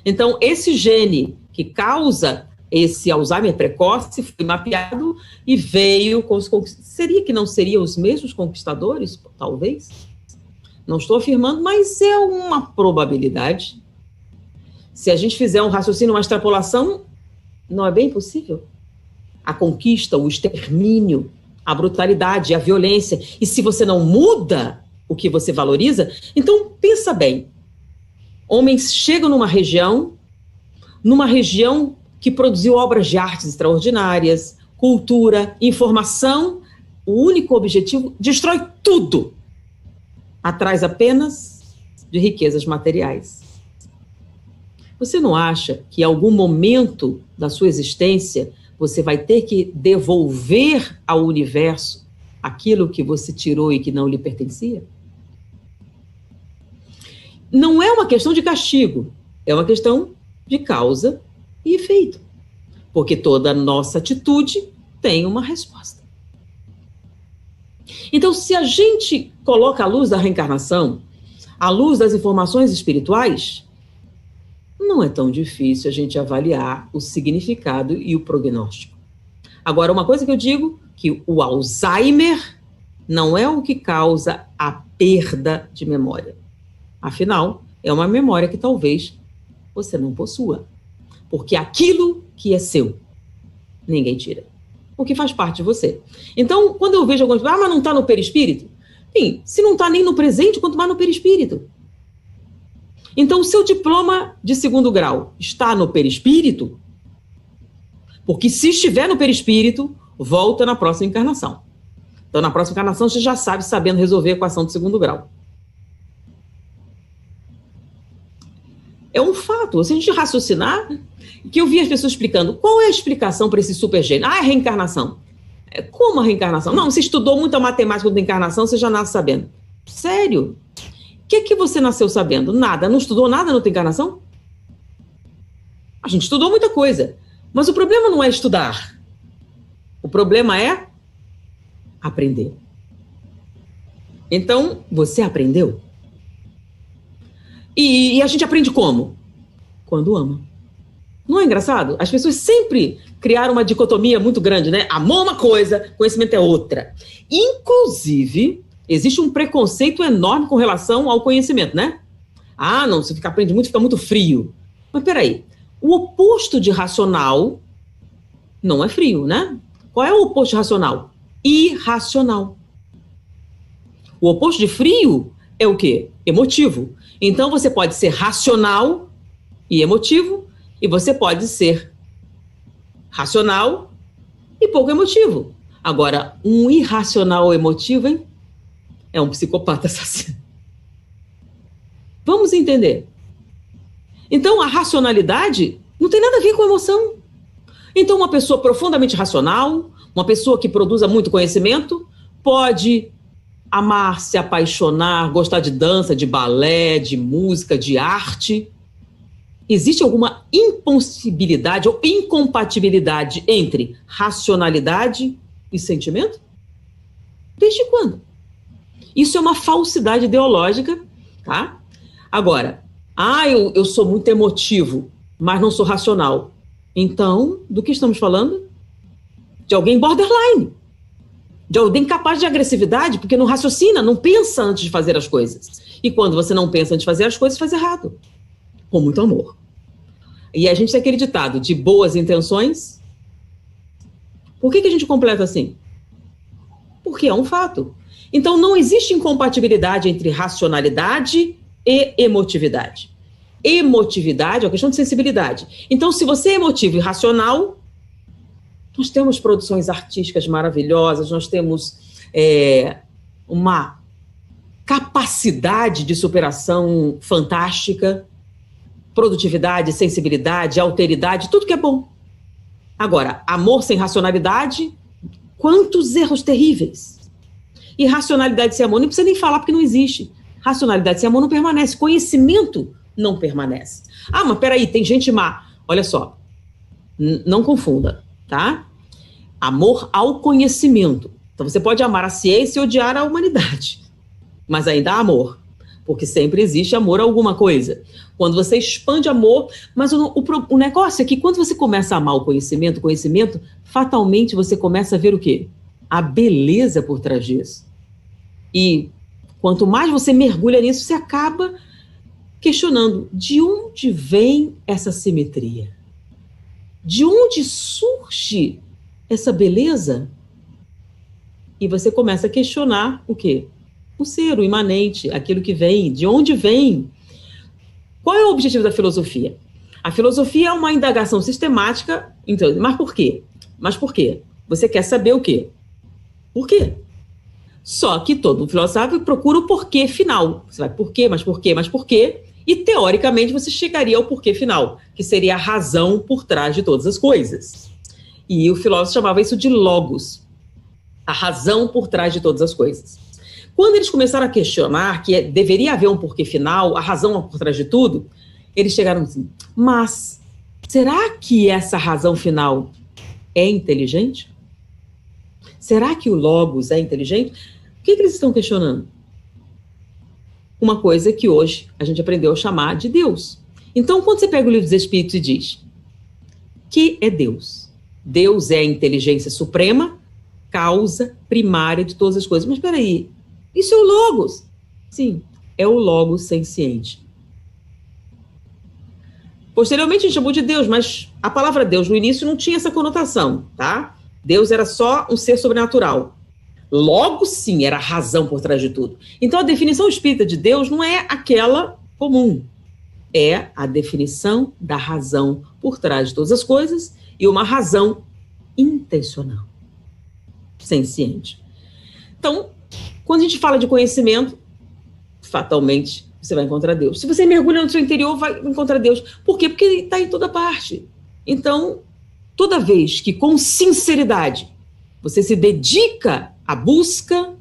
Então, esse gene que causa esse Alzheimer precoce foi mapeado e veio com os conquistadores. Seria que não seriam os mesmos conquistadores? Talvez. Não estou afirmando, mas é uma probabilidade. Se a gente fizer um raciocínio, uma extrapolação, não é bem possível. A conquista, o extermínio, a brutalidade, a violência. E se você não muda o que você valoriza, então pensa bem. Homens chegam numa região que produziu obras de artes extraordinárias, cultura, informação, o único objetivo, destrói tudo, atrás apenas de riquezas materiais. Você não acha que em algum momento da sua existência você vai ter que devolver ao universo aquilo que você tirou e que não lhe pertencia? Não é uma questão de castigo, é uma questão de causa e efeito, porque toda nossa atitude tem uma resposta. Então, se a gente coloca a luz da reencarnação, a luz das informações espirituais, não é tão difícil a gente avaliar o significado e o prognóstico. Agora, uma coisa que eu digo, que o Alzheimer não é o que causa a perda de memória. Afinal, é uma memória que talvez você não possua. Porque aquilo que é seu, ninguém tira. O que faz parte de você. Então, quando eu vejo algumas pessoas, mas não está no perispírito? Sim, se não está nem no presente, quanto mais no perispírito. Então, o seu diploma de 2º grau está no perispírito? Porque se estiver no perispírito, volta na próxima encarnação. Então, na próxima encarnação, você já sabe, sabendo resolver a equação de 2º grau. É um fato. Se a gente raciocinar, que eu vi as pessoas explicando, qual é a explicação para esse supergênio? Ah, é reencarnação. Como a reencarnação? Não, você estudou muita matemática da encarnação, você já nasce sabendo. Sério? O que você nasceu sabendo? Nada. Não estudou nada na tua encarnação? A gente estudou muita coisa. Mas o problema não é estudar. O problema é aprender. Então, você aprendeu? E a gente aprende como? Quando ama. Não é engraçado? As pessoas sempre criaram uma dicotomia muito grande, né? Amor é uma coisa, conhecimento é outra. Inclusive, existe um preconceito enorme com relação ao conhecimento, né? Ah, não, se ficar aprende muito, fica muito frio. Mas peraí, o oposto de racional não é frio, né? Qual é o oposto de racional? Irracional. O oposto de frio é o quê? Emotivo. Então, você pode ser racional e emotivo, e você pode ser racional e pouco emotivo. Agora, um irracional emotivo, hein? É um psicopata assassino. Vamos entender. Então, a racionalidade não tem nada a ver com emoção. Então, uma pessoa profundamente racional, uma pessoa que produza muito conhecimento, pode amar, se apaixonar, gostar de dança, de balé, de música, de arte. Existe alguma impossibilidade ou incompatibilidade entre racionalidade e sentimento? Desde quando? Isso é uma falsidade ideológica, tá? Agora, eu sou muito emotivo, mas não sou racional. Então, do que estamos falando? De alguém borderline. de alguém capaz de agressividade, porque não raciocina, não pensa antes de fazer as coisas. E quando você não pensa antes de fazer as coisas, faz errado. Com muito amor. E a gente tem aquele ditado de boas intenções. Por que a gente completa assim? Porque é um fato. Então, não existe incompatibilidade entre racionalidade e emotividade. Emotividade é uma questão de sensibilidade. Então, se você é emotivo e racional, nós temos produções artísticas maravilhosas, nós temos uma capacidade de superação fantástica, produtividade, sensibilidade, alteridade, tudo que é bom. Agora, amor sem racionalidade, quantos erros terríveis. E racionalidade sem amor, não precisa nem falar porque não existe. Racionalidade sem amor não permanece, conhecimento não permanece. Ah, mas peraí, tem gente má. Olha só, não confunda, tá? Amor ao conhecimento. Então você pode amar a ciência e odiar a humanidade, mas ainda há amor, porque sempre existe amor a alguma coisa. Quando você expande amor, mas o negócio é que quando você começa a amar o conhecimento, fatalmente você começa a ver o quê? A beleza por trás disso. E quanto mais você mergulha nisso, você acaba questionando de onde vem essa simetria? De onde surge essa beleza? E você começa a questionar o quê? O ser, o imanente, aquilo que vem, de onde vem? Qual é o objetivo da filosofia? A filosofia é uma indagação sistemática, então, mas por quê? Mas por quê? Você quer saber o quê? Por quê? Só que todo filósofo procura o porquê final. Você vai por quê, mas por quê, mas por quê? E, teoricamente, você chegaria ao porquê final, que seria a razão por trás de todas as coisas. E o filósofo chamava isso de logos, a razão por trás de todas as coisas. Quando eles começaram a questionar que deveria haver um porquê final, a razão por trás de tudo, eles chegaram assim, mas será que essa razão final é inteligente? Será que o logos é inteligente? O que eles estão questionando? Uma coisa que hoje a gente aprendeu a chamar de Deus. Então, quando você pega o livro dos Espíritos e diz que é Deus, Deus é a inteligência suprema, causa primária de todas as coisas. Mas espera aí, isso é o logos. Sim, é o logos senciente. Posteriormente a gente chamou de Deus, mas a palavra Deus no início não tinha essa conotação, tá? Deus era só um ser sobrenatural. Logo, sim, era a razão por trás de tudo. Então, a definição espírita de Deus não é aquela comum. É a definição da razão por trás de todas as coisas e uma razão intencional, senciente. Então, quando a gente fala de conhecimento, fatalmente você vai encontrar Deus. Se você mergulha no seu interior, vai encontrar Deus. Por quê? Porque ele está em toda parte. Então, toda vez que com sinceridade você se dedica à busca,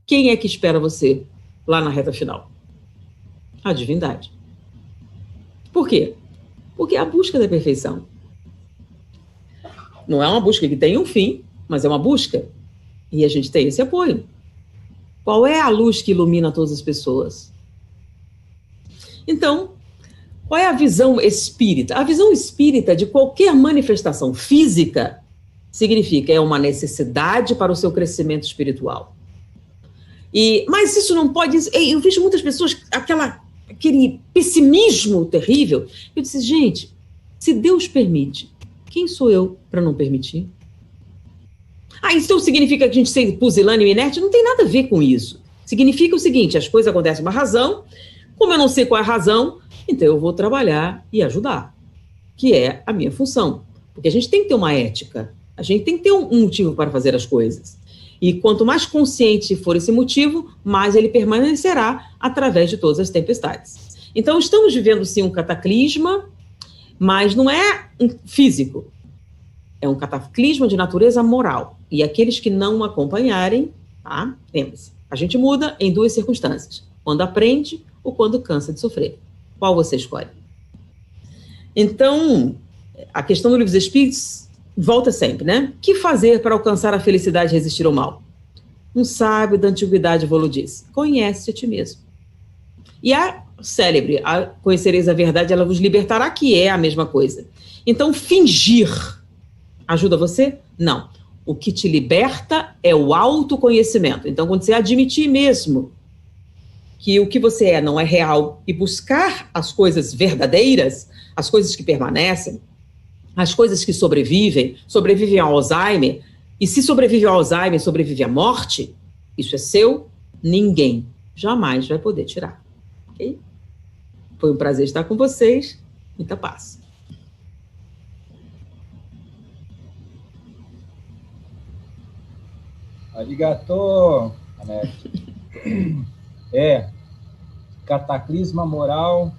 quem é que espera você lá na reta final? A divindade. Por quê? Porque é a busca da perfeição. Não é uma busca que tem um fim, mas é uma busca. E a gente tem esse apoio. Qual é a luz que ilumina todas as pessoas? Então, qual é a visão espírita? A visão espírita de qualquer manifestação física significa é uma necessidade para o seu crescimento espiritual. Mas isso não pode... Eu vejo muitas pessoas, aquele pessimismo terrível. Eu disse, gente, se Deus permite, quem sou eu para não permitir? Então significa que a gente ser pusilânime e inerte? Não tem nada a ver com isso. Significa o seguinte, as coisas acontecem por uma razão, como eu não sei qual é a razão, então eu vou trabalhar e ajudar, que é a minha função. Porque a gente tem que ter uma ética, a gente tem que ter um motivo para fazer as coisas. E quanto mais consciente for esse motivo, mais ele permanecerá através de todas as tempestades. Então estamos vivendo sim um cataclisma, mas não é físico. É um cataclisma de natureza moral. E aqueles que não acompanharem, tá? Lembre-se, a gente muda em duas circunstâncias. Quando aprende ou quando cansa de sofrer. Qual você escolhe? Então, a questão do livro dos Espíritos volta sempre, né? O que fazer para alcançar a felicidade e resistir ao mal? Um sábio da antiguidade vos disse, conhece a ti mesmo. E a célebre, conhecereis a verdade, ela vos libertará, que é a mesma coisa. Então, fingir ajuda você? Não. O que te liberta é o autoconhecimento. Então, quando você admitir mesmo que o que você é não é real e buscar as coisas verdadeiras, as coisas que permanecem, as coisas que sobrevivem ao Alzheimer, e se sobrevive ao Alzheimer, sobrevive à morte, isso é seu, ninguém jamais vai poder tirar. Ok? Foi um prazer estar com vocês. Muita paz. Arigato, Anete. Cataclisma moral,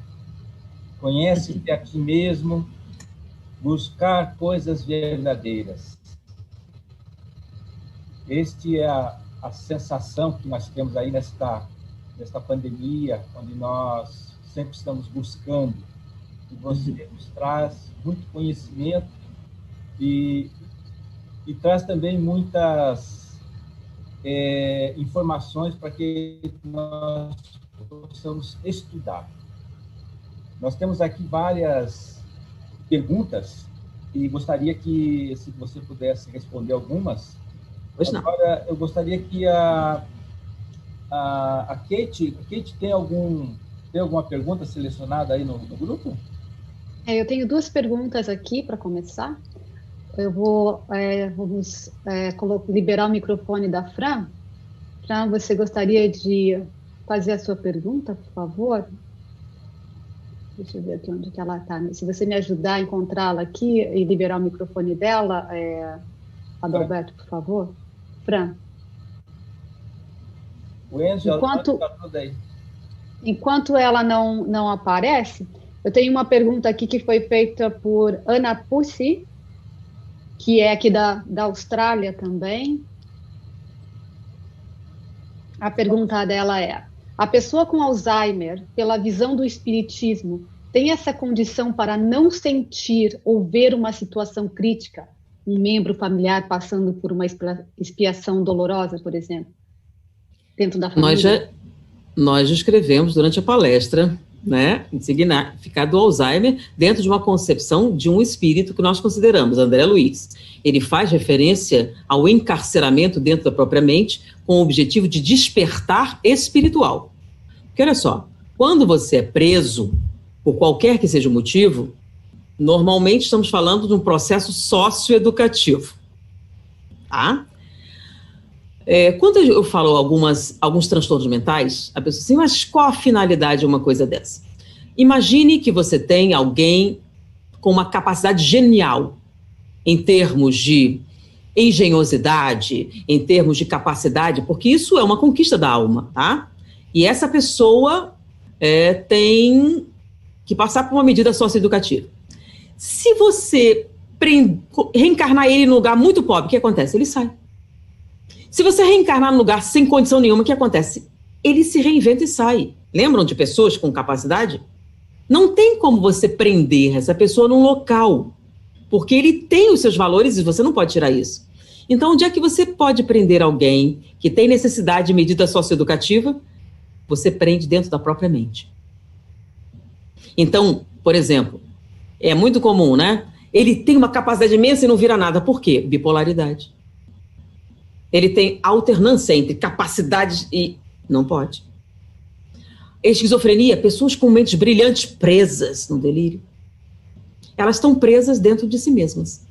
conhece-te a ti mesmo, buscar coisas verdadeiras. Este é a sensação que nós temos aí nesta pandemia, onde nós sempre estamos buscando. E você nos traz muito conhecimento e traz também muitas informações para que nós possamos estudar. Nós temos aqui várias perguntas e gostaria que, se você pudesse responder algumas. Pois não. Agora, eu gostaria que a Kate tem alguma pergunta selecionada aí no grupo? Eu tenho duas perguntas aqui para começar. Eu vamos liberar o microfone da Fran. Fran, você gostaria de fazer a sua pergunta, por favor? Deixa eu ver aqui onde que ela está. Se você me ajudar a encontrá-la aqui e liberar o microfone dela, Adalberto, por favor. Fran. O Enzo, enquanto ela não aparece, eu tenho uma pergunta aqui que foi feita por Ana Pussi, que é aqui da Austrália também. A pergunta dela é: a pessoa com Alzheimer, pela visão do espiritismo, tem essa condição para não sentir ou ver uma situação crítica, um membro familiar passando por uma expiação dolorosa, por exemplo, dentro da família? Nós já escrevemos durante a palestra, né, em significado do Alzheimer, dentro de uma concepção de um espírito que nós consideramos, André Luiz. Ele faz referência ao encarceramento dentro da própria mente, com o objetivo de despertar espiritual. Porque olha só, quando você é preso, por qualquer que seja o motivo, normalmente estamos falando de um processo socioeducativo, tá? Quando eu falo alguns transtornos mentais, a pessoa assim, mas qual a finalidade de uma coisa dessa? Imagine que você tem alguém com uma capacidade genial em termos de engenhosidade, em termos de capacidade, porque isso é uma conquista da alma, tá? E essa pessoa tem que passar por uma medida socioeducativa. Se você reencarnar ele num lugar muito pobre, o que acontece? Ele sai. Se você reencarnar num lugar sem condição nenhuma, o que acontece? Ele se reinventa e sai. Lembram de pessoas com capacidade? Não tem como você prender essa pessoa num local, porque ele tem os seus valores e você não pode tirar isso. Então, onde é que você pode prender alguém que tem necessidade de medida socioeducativa? Você prende dentro da própria mente. Então, por exemplo, é muito comum, né? Ele tem uma capacidade imensa e não vira nada. Por quê? Bipolaridade. Ele tem alternância entre capacidades e... Não pode. Esquizofrenia, pessoas com mentes brilhantes presas no delírio. Elas estão presas dentro de si mesmas.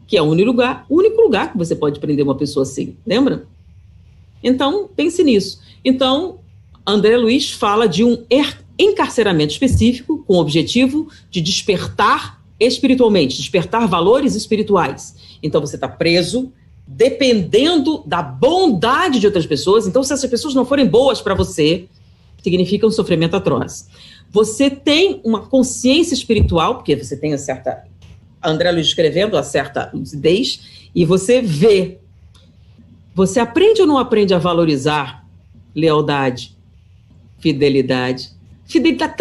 Que é o único lugar que você pode prender uma pessoa assim. Lembra? Então, pense nisso. Então, André Luiz fala de um encarceramento específico com o objetivo de despertar espiritualmente, despertar valores espirituais. Então, você está preso dependendo da bondade de outras pessoas. Então, se essas pessoas não forem boas para você, significa um sofrimento atroz. Você tem uma consciência espiritual, porque você tem a certa... André Luiz escrevendo, a certa lucidez, e você vê. Você aprende ou não aprende a valorizar lealdade, fidelidade? Fidelidade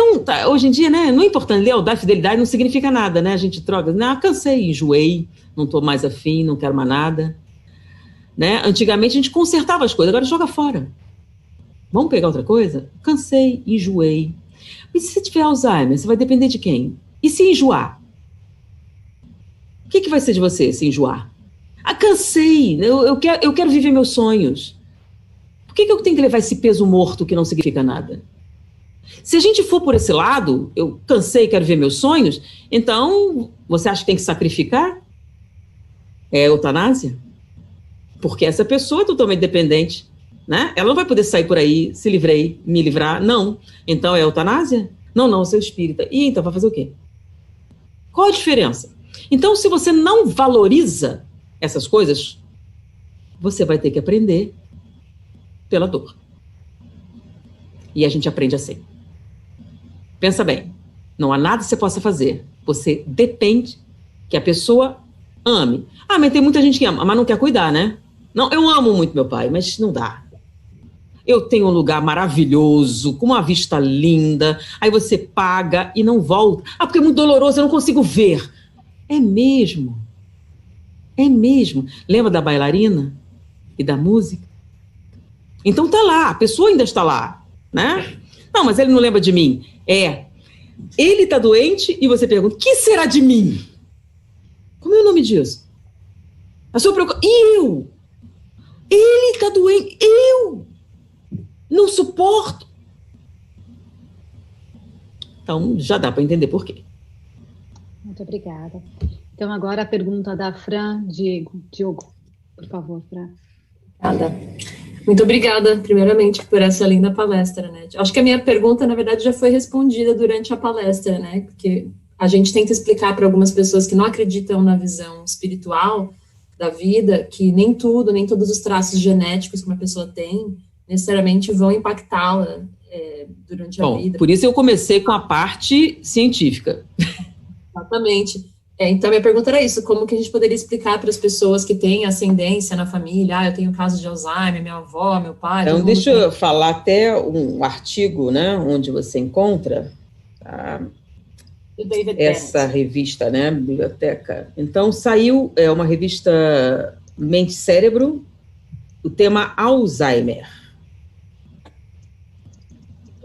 hoje em dia, né? Não é importante, lealdade, fidelidade não significa nada, né? A gente troca, não, cansei, enjoei, não estou mais afim, não quero mais nada. Né? Antigamente a gente consertava as coisas, agora joga fora. Vamos pegar outra coisa? Cansei, enjoei. E se você tiver Alzheimer, você vai depender de quem? E se enjoar? O que vai ser de você se enjoar? Cansei, eu quero viver meus sonhos. Por que eu tenho que levar esse peso morto que não significa nada? Se a gente for por esse lado, eu cansei, quero ver meus sonhos, então você acha que tem que sacrificar? É eutanásia? Porque essa pessoa é totalmente dependente, né? Ela não vai poder sair por aí, me livrar, não. Então é eutanásia? Não, eu sou espírita. E então vai fazer o quê? Qual a diferença? Então, se você não valoriza essas coisas, você vai ter que aprender pela dor. E a gente aprende assim. Pensa bem, não há nada que você possa fazer. Você depende que a pessoa ame. Mas tem muita gente que ama, mas não quer cuidar, né? Não, eu amo muito meu pai, mas não dá. Eu tenho um lugar maravilhoso, com uma vista linda, aí você paga e não volta. Porque é muito doloroso, eu não consigo ver. É mesmo. É mesmo. Lembra da bailarina e da música? Então tá lá, a pessoa ainda está lá, né? Não, mas ele não lembra de mim. Ele tá doente e você pergunta, o que será de mim? Como é o nome disso? A sua preocupação. Eu! Ele tá doente, eu! Não suporto. Então, já dá para entender por quê. Muito obrigada. Então, agora a pergunta da Fran Diogo, por favor, Fran. Obrigada. Muito obrigada, primeiramente, por essa linda palestra, né? Acho que a minha pergunta, na verdade, já foi respondida durante a palestra, né? Porque a gente tenta explicar para algumas pessoas que não acreditam na visão espiritual da vida, que nem todos os traços genéticos que uma pessoa tem, necessariamente vão impactá-la durante a vida. Por isso eu comecei com a parte científica. Exatamente. Então, minha pergunta era isso, como que a gente poderia explicar para as pessoas que têm ascendência na família, eu tenho caso de Alzheimer, minha avó, meu pai... Então, deixa eu falar até um artigo, né, onde você encontra essa revista, né, biblioteca. Então, saiu uma revista Mente e Cérebro, o tema Alzheimer,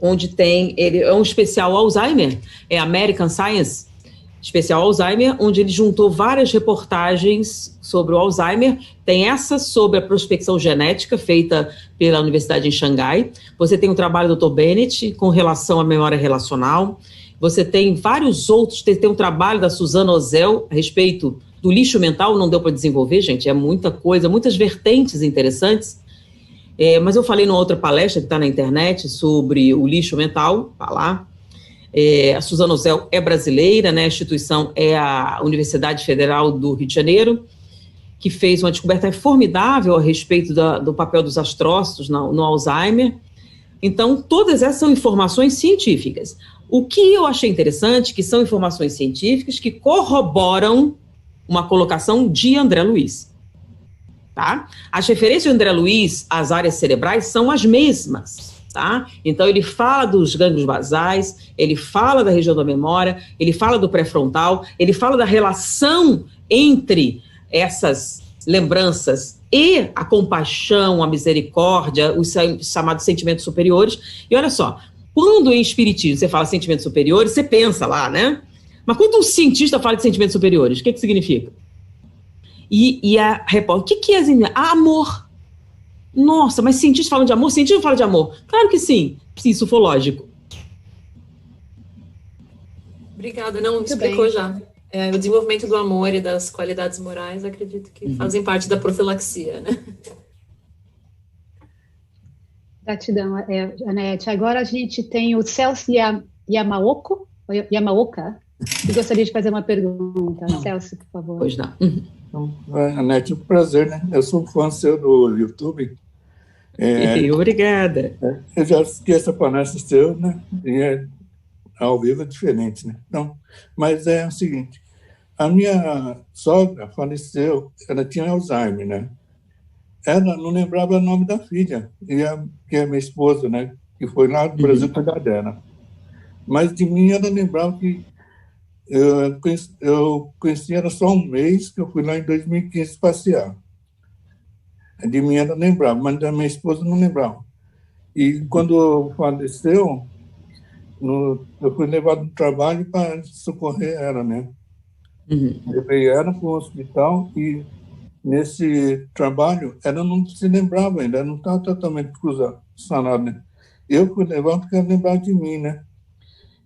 onde tem, ele é um especial Alzheimer, é American Science, especial Alzheimer, onde ele juntou várias reportagens sobre o Alzheimer. Tem essa sobre a prospecção genética, feita pela Universidade em Xangai. Você tem o trabalho do Dr. Bennett com relação à memória relacional. Você tem vários outros, tem um trabalho da Suzana Ozel a respeito do lixo mental, não deu para desenvolver, gente, é muita coisa, muitas vertentes interessantes. Mas eu falei numa outra palestra que está na internet sobre o lixo mental, tá lá. A Suzana Ozel é brasileira, né? A instituição é a Universidade Federal do Rio de Janeiro, que fez uma descoberta formidável a respeito do papel dos astrócitos no Alzheimer. Então, todas essas são informações científicas. O que eu achei interessante, que são informações científicas que corroboram uma colocação de André Luiz. Tá? As referências de André Luiz às áreas cerebrais são as mesmas. Tá? Então, ele fala dos gânglios basais, ele fala da região da memória, ele fala do pré-frontal, ele fala da relação entre essas lembranças e a compaixão, a misericórdia, os chamados sentimentos superiores. E olha só, quando em espiritismo você fala sentimentos superiores, você pensa lá, né? Mas quando um cientista fala de sentimentos superiores, o que significa? E a repórter, o que é amor? Nossa, mas cientista falam de amor? Cientista fala de amor? Claro que sim, isso for lógico. Obrigada, não, explicou já. O desenvolvimento do amor e das qualidades morais, acredito que fazem parte da profilaxia, né? Gratidão, Anete. Agora a gente tem o Celso Yamaoka, que gostaria de fazer uma pergunta. Celso, por favor. Pois não. Então, Anete, é um prazer, né? Eu sou fã seu do YouTube. Obrigada. Eu já assisti essa palestra seu, né? E ao vivo é diferente, né? Então, mas é o seguinte, a minha sogra faleceu, ela tinha Alzheimer, né? Ela não lembrava o nome da filha, que é minha esposa, né? Que foi lá do Brasil cuidar dela. Mas de mim ela lembrava que eu conheci ela só um mês, que eu fui lá em 2015 passear. De mim ela lembrava, mas da minha esposa não lembrava. E quando faleceu, eu fui levado no trabalho para socorrer ela, né? Levei ela para o hospital e nesse trabalho, ela não se lembrava ainda, ela não estava totalmente sanada, né? Eu fui levar porque ela lembrava de mim, né?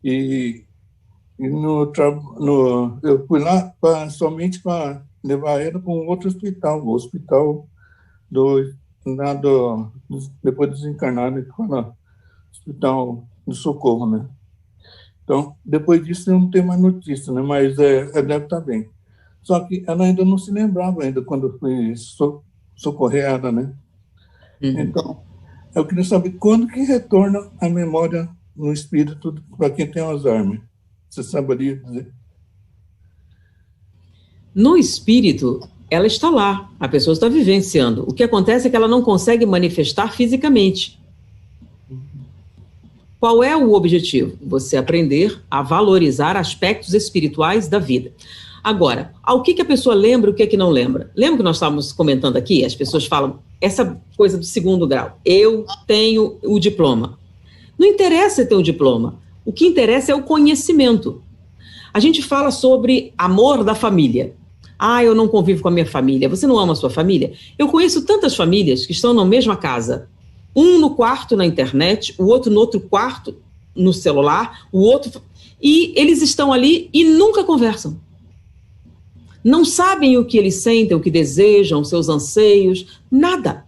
E eu fui lá somente para levar ela para um outro hospital, o hospital depois desencarnado, que fala Hospital do Socorro, né? Então, depois disso, eu não tenho mais notícia, né? Mas ela deve estar bem. Só que ela ainda não se lembrava ainda quando eu fui socorrer ela, né? Então, eu queria saber quando que retorna a memória no espírito para quem tem Alzheimer. Você saberia dizer? No espírito, ela está lá, a pessoa está vivenciando. O que acontece é que ela não consegue manifestar fisicamente. Qual é o objetivo? Você aprender a valorizar aspectos espirituais da vida. Agora, ao que a pessoa lembra e o que é que não lembra? Lembra que nós estávamos comentando aqui? As pessoas falam essa coisa do 2º grau. Eu tenho o diploma. Não interessa ter o diploma. O que interessa é o conhecimento. A gente fala sobre amor da família. Ah, eu não convivo com a minha família. Você não ama a sua família? Eu conheço tantas famílias que estão na mesma casa. Um no quarto na internet, o outro no outro quarto no celular, o outro... E eles estão ali e nunca conversam. Não sabem o que eles sentem, o que desejam, seus anseios, nada.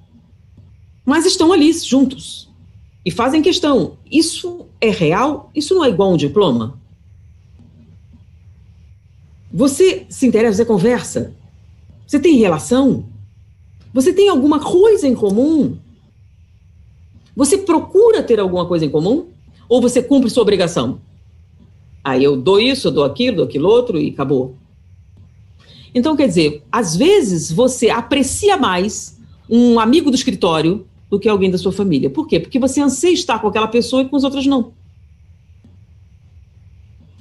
Mas estão ali juntos e fazem questão. Isso é real? Isso não é igual a um diploma? Você se interessa, você conversa? Você tem relação? Você tem alguma coisa em comum? Você procura ter alguma coisa em comum? Ou você cumpre sua obrigação? Aí eu dou isso, eu dou aquilo outro e acabou. Então, quer dizer, às vezes você aprecia mais um amigo do escritório do que alguém da sua família. Por quê? Porque você anseia estar com aquela pessoa e com os outros não.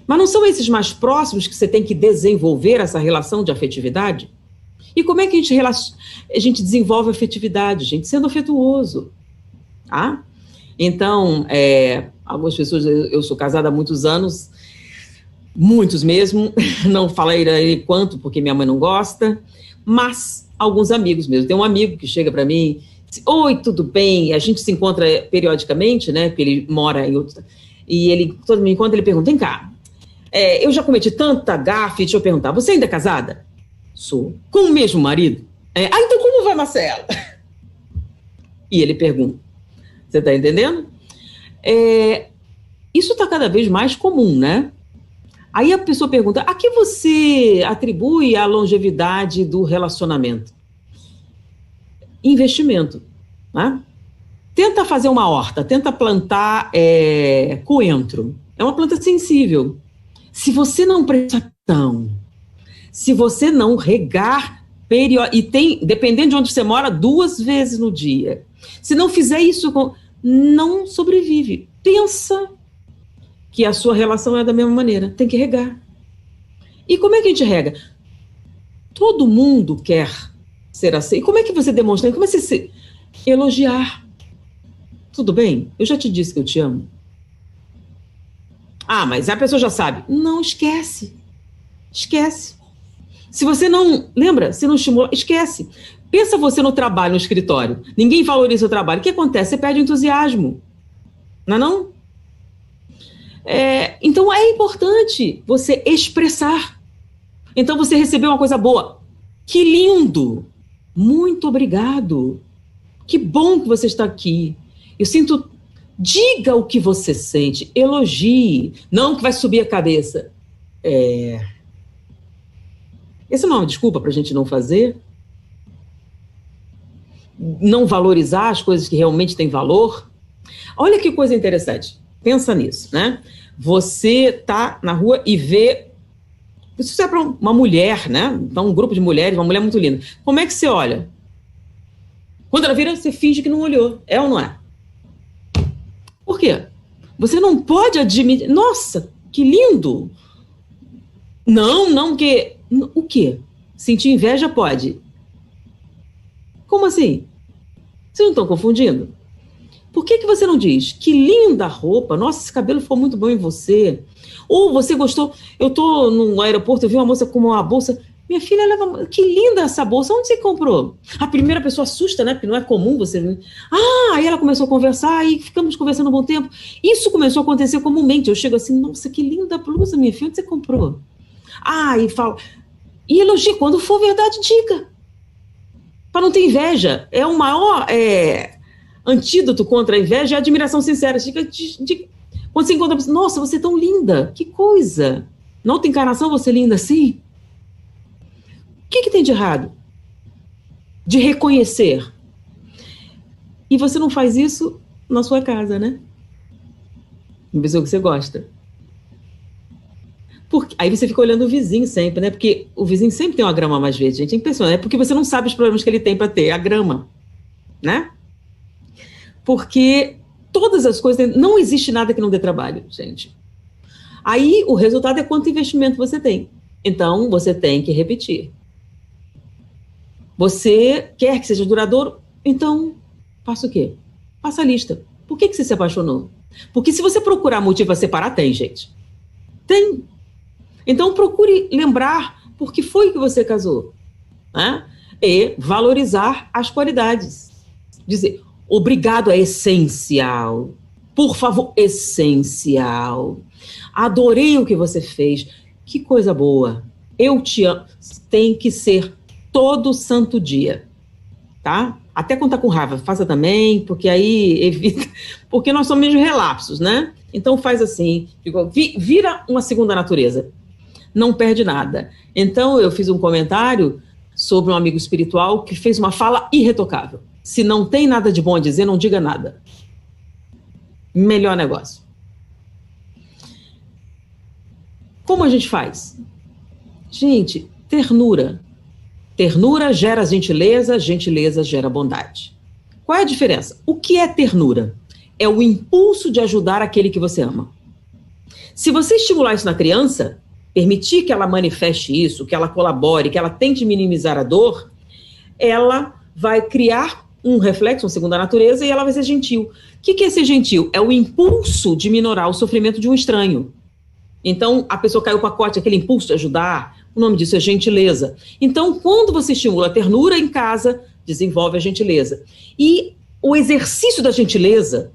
Mas não são esses mais próximos que você tem que desenvolver essa relação de afetividade? E como é que a gente desenvolve afetividade? Gente, sendo afetuoso. Tá? Então, algumas pessoas, eu sou casada há muitos anos, muitos mesmo, não falei quanto, porque minha mãe não gosta, mas alguns amigos mesmo. Tem um amigo que chega para mim, diz, oi, tudo bem? A gente se encontra periodicamente, né, porque ele mora em outro... E ele, todo me encontra, ele pergunta, vem cá, eu já cometi tanta gafe, deixa eu perguntar, você ainda é casada? Sou. Com o mesmo marido? Então como vai, Marcela? E ele pergunta, você está entendendo? Isso está cada vez mais comum, né? Aí a pessoa pergunta, a que você atribui a longevidade do relacionamento? Investimento, né? Tenta fazer uma horta, tenta plantar coentro. É uma planta sensível. Se você não prestar atenção, se você não regar, e dependendo de onde você mora, 2 vezes no dia. Se não fizer isso, não sobrevive. Pensa que a sua relação é da mesma maneira. Tem que regar. E como é que a gente rega? Todo mundo quer ser assim. E como é que você demonstra? Como é que você elogiar? Tudo bem? Eu já te disse que eu te amo. Ah, mas a pessoa já sabe. Não, esquece. Esquece. Se você não... Lembra? Se não estimula, esquece. Pensa você no trabalho, no escritório. Ninguém valoriza o trabalho. O que acontece? Você perde o entusiasmo. Não é não? Então é importante você expressar. Então você recebeu uma coisa boa. Que lindo! Muito obrigado. Que bom que você está aqui. Eu sinto... Diga o que você sente. Elogie. Não que vai subir a cabeça. Essa não é uma desculpa para a gente não fazer? Não valorizar as coisas que realmente têm valor? Olha que coisa interessante. Pensa nisso, né? Você tá na rua e vê... Isso é para uma mulher, né? Então, um grupo de mulheres, uma mulher muito linda. Como é que você olha? Quando ela vira, você finge que não olhou. É ou não é? Por quê? Você não pode admitir... Nossa, que lindo! Não, que... O quê? Sentir inveja pode. Como assim? Vocês não estão confundindo? Por que você não diz? Que linda roupa! Nossa, esse cabelo ficou muito bom em você. Ou você gostou... Eu estou no aeroporto, eu vi uma moça com uma bolsa... minha filha leva, que linda essa bolsa, onde você comprou? A primeira pessoa assusta, né, porque não é comum você... Aí ela começou a conversar, e ficamos conversando um bom tempo. Isso começou a acontecer comumente, eu chego assim, nossa, que linda blusa, minha filha, onde você comprou? E fala, e elogia, quando for verdade, diga. Para não ter inveja, é o maior antídoto contra a inveja, é a admiração sincera. Quando você encontra a pessoa, nossa, você é tão linda, que coisa. Na outra encarnação você é linda assim? O que tem de errado? De reconhecer. E você não faz isso na sua casa, né? Uma pessoa que você gosta. Aí você fica olhando o vizinho sempre, né? Porque o vizinho sempre tem uma grama mais verde, gente. É impressionante. É porque você não sabe os problemas que ele tem para ter a grama, né? Porque todas as coisas... Não existe nada que não dê trabalho, gente. Aí o resultado é quanto investimento você tem. Então, você tem que repetir. Você quer que seja duradouro? Então, faça o quê? Faça a lista. Por que você se apaixonou? Porque se você procurar motivo para separar, tem, gente. Tem. Então, procure lembrar por que foi que você casou. Né? E valorizar as qualidades. Dizer, obrigado é essencial. Por favor, essencial. Adorei o que você fez. Que coisa boa. Eu te amo. Tem que ser todo santo dia. Tá? Até quando tá com raiva, faça também, porque aí evita... Porque nós somos mesmo relapsos, né? Então faz assim, vira uma segunda natureza. Não perde nada. Então eu fiz um comentário sobre um amigo espiritual que fez uma fala irretocável. Se não tem nada de bom a dizer, não diga nada. Melhor negócio. Como a gente faz? Gente, ternura. Ternura gera gentileza, gentileza gera bondade. Qual é a diferença? O que é ternura? É o impulso de ajudar aquele que você ama. Se você estimular isso na criança, permitir que ela manifeste isso, que ela colabore, que ela tente minimizar a dor, ela vai criar um reflexo, uma segunda natureza, e ela vai ser gentil. O que é ser gentil? É o impulso de minorar o sofrimento de um estranho. Então, a pessoa caiu o pacote, aquele impulso de ajudar, o nome disso é gentileza. Então, quando você estimula a ternura em casa, desenvolve a gentileza. E o exercício da gentileza,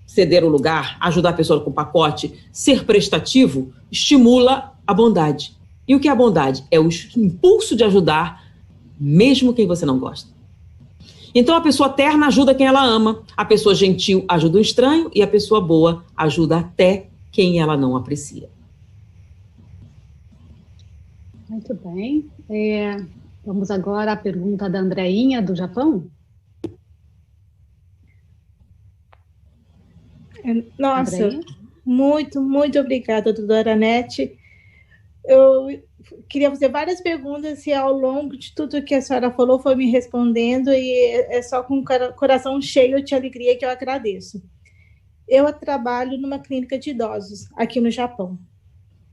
ceder o lugar, ajudar a pessoa com o pacote, ser prestativo, estimula a bondade. E o que é a bondade? É o impulso de ajudar, mesmo quem você não gosta. Então, a pessoa terna ajuda quem ela ama, a pessoa gentil ajuda o estranho e a pessoa boa ajuda até quem ela não aprecia. Muito bem. Vamos agora à pergunta da Andreinha, do Japão. Nossa, Andreinha? Muito obrigada, doutora Anete. Eu queria fazer várias perguntas e ao longo de tudo que a senhora falou foi me respondendo e é só com o coração cheio de alegria que eu agradeço. Eu trabalho numa clínica de idosos aqui no Japão.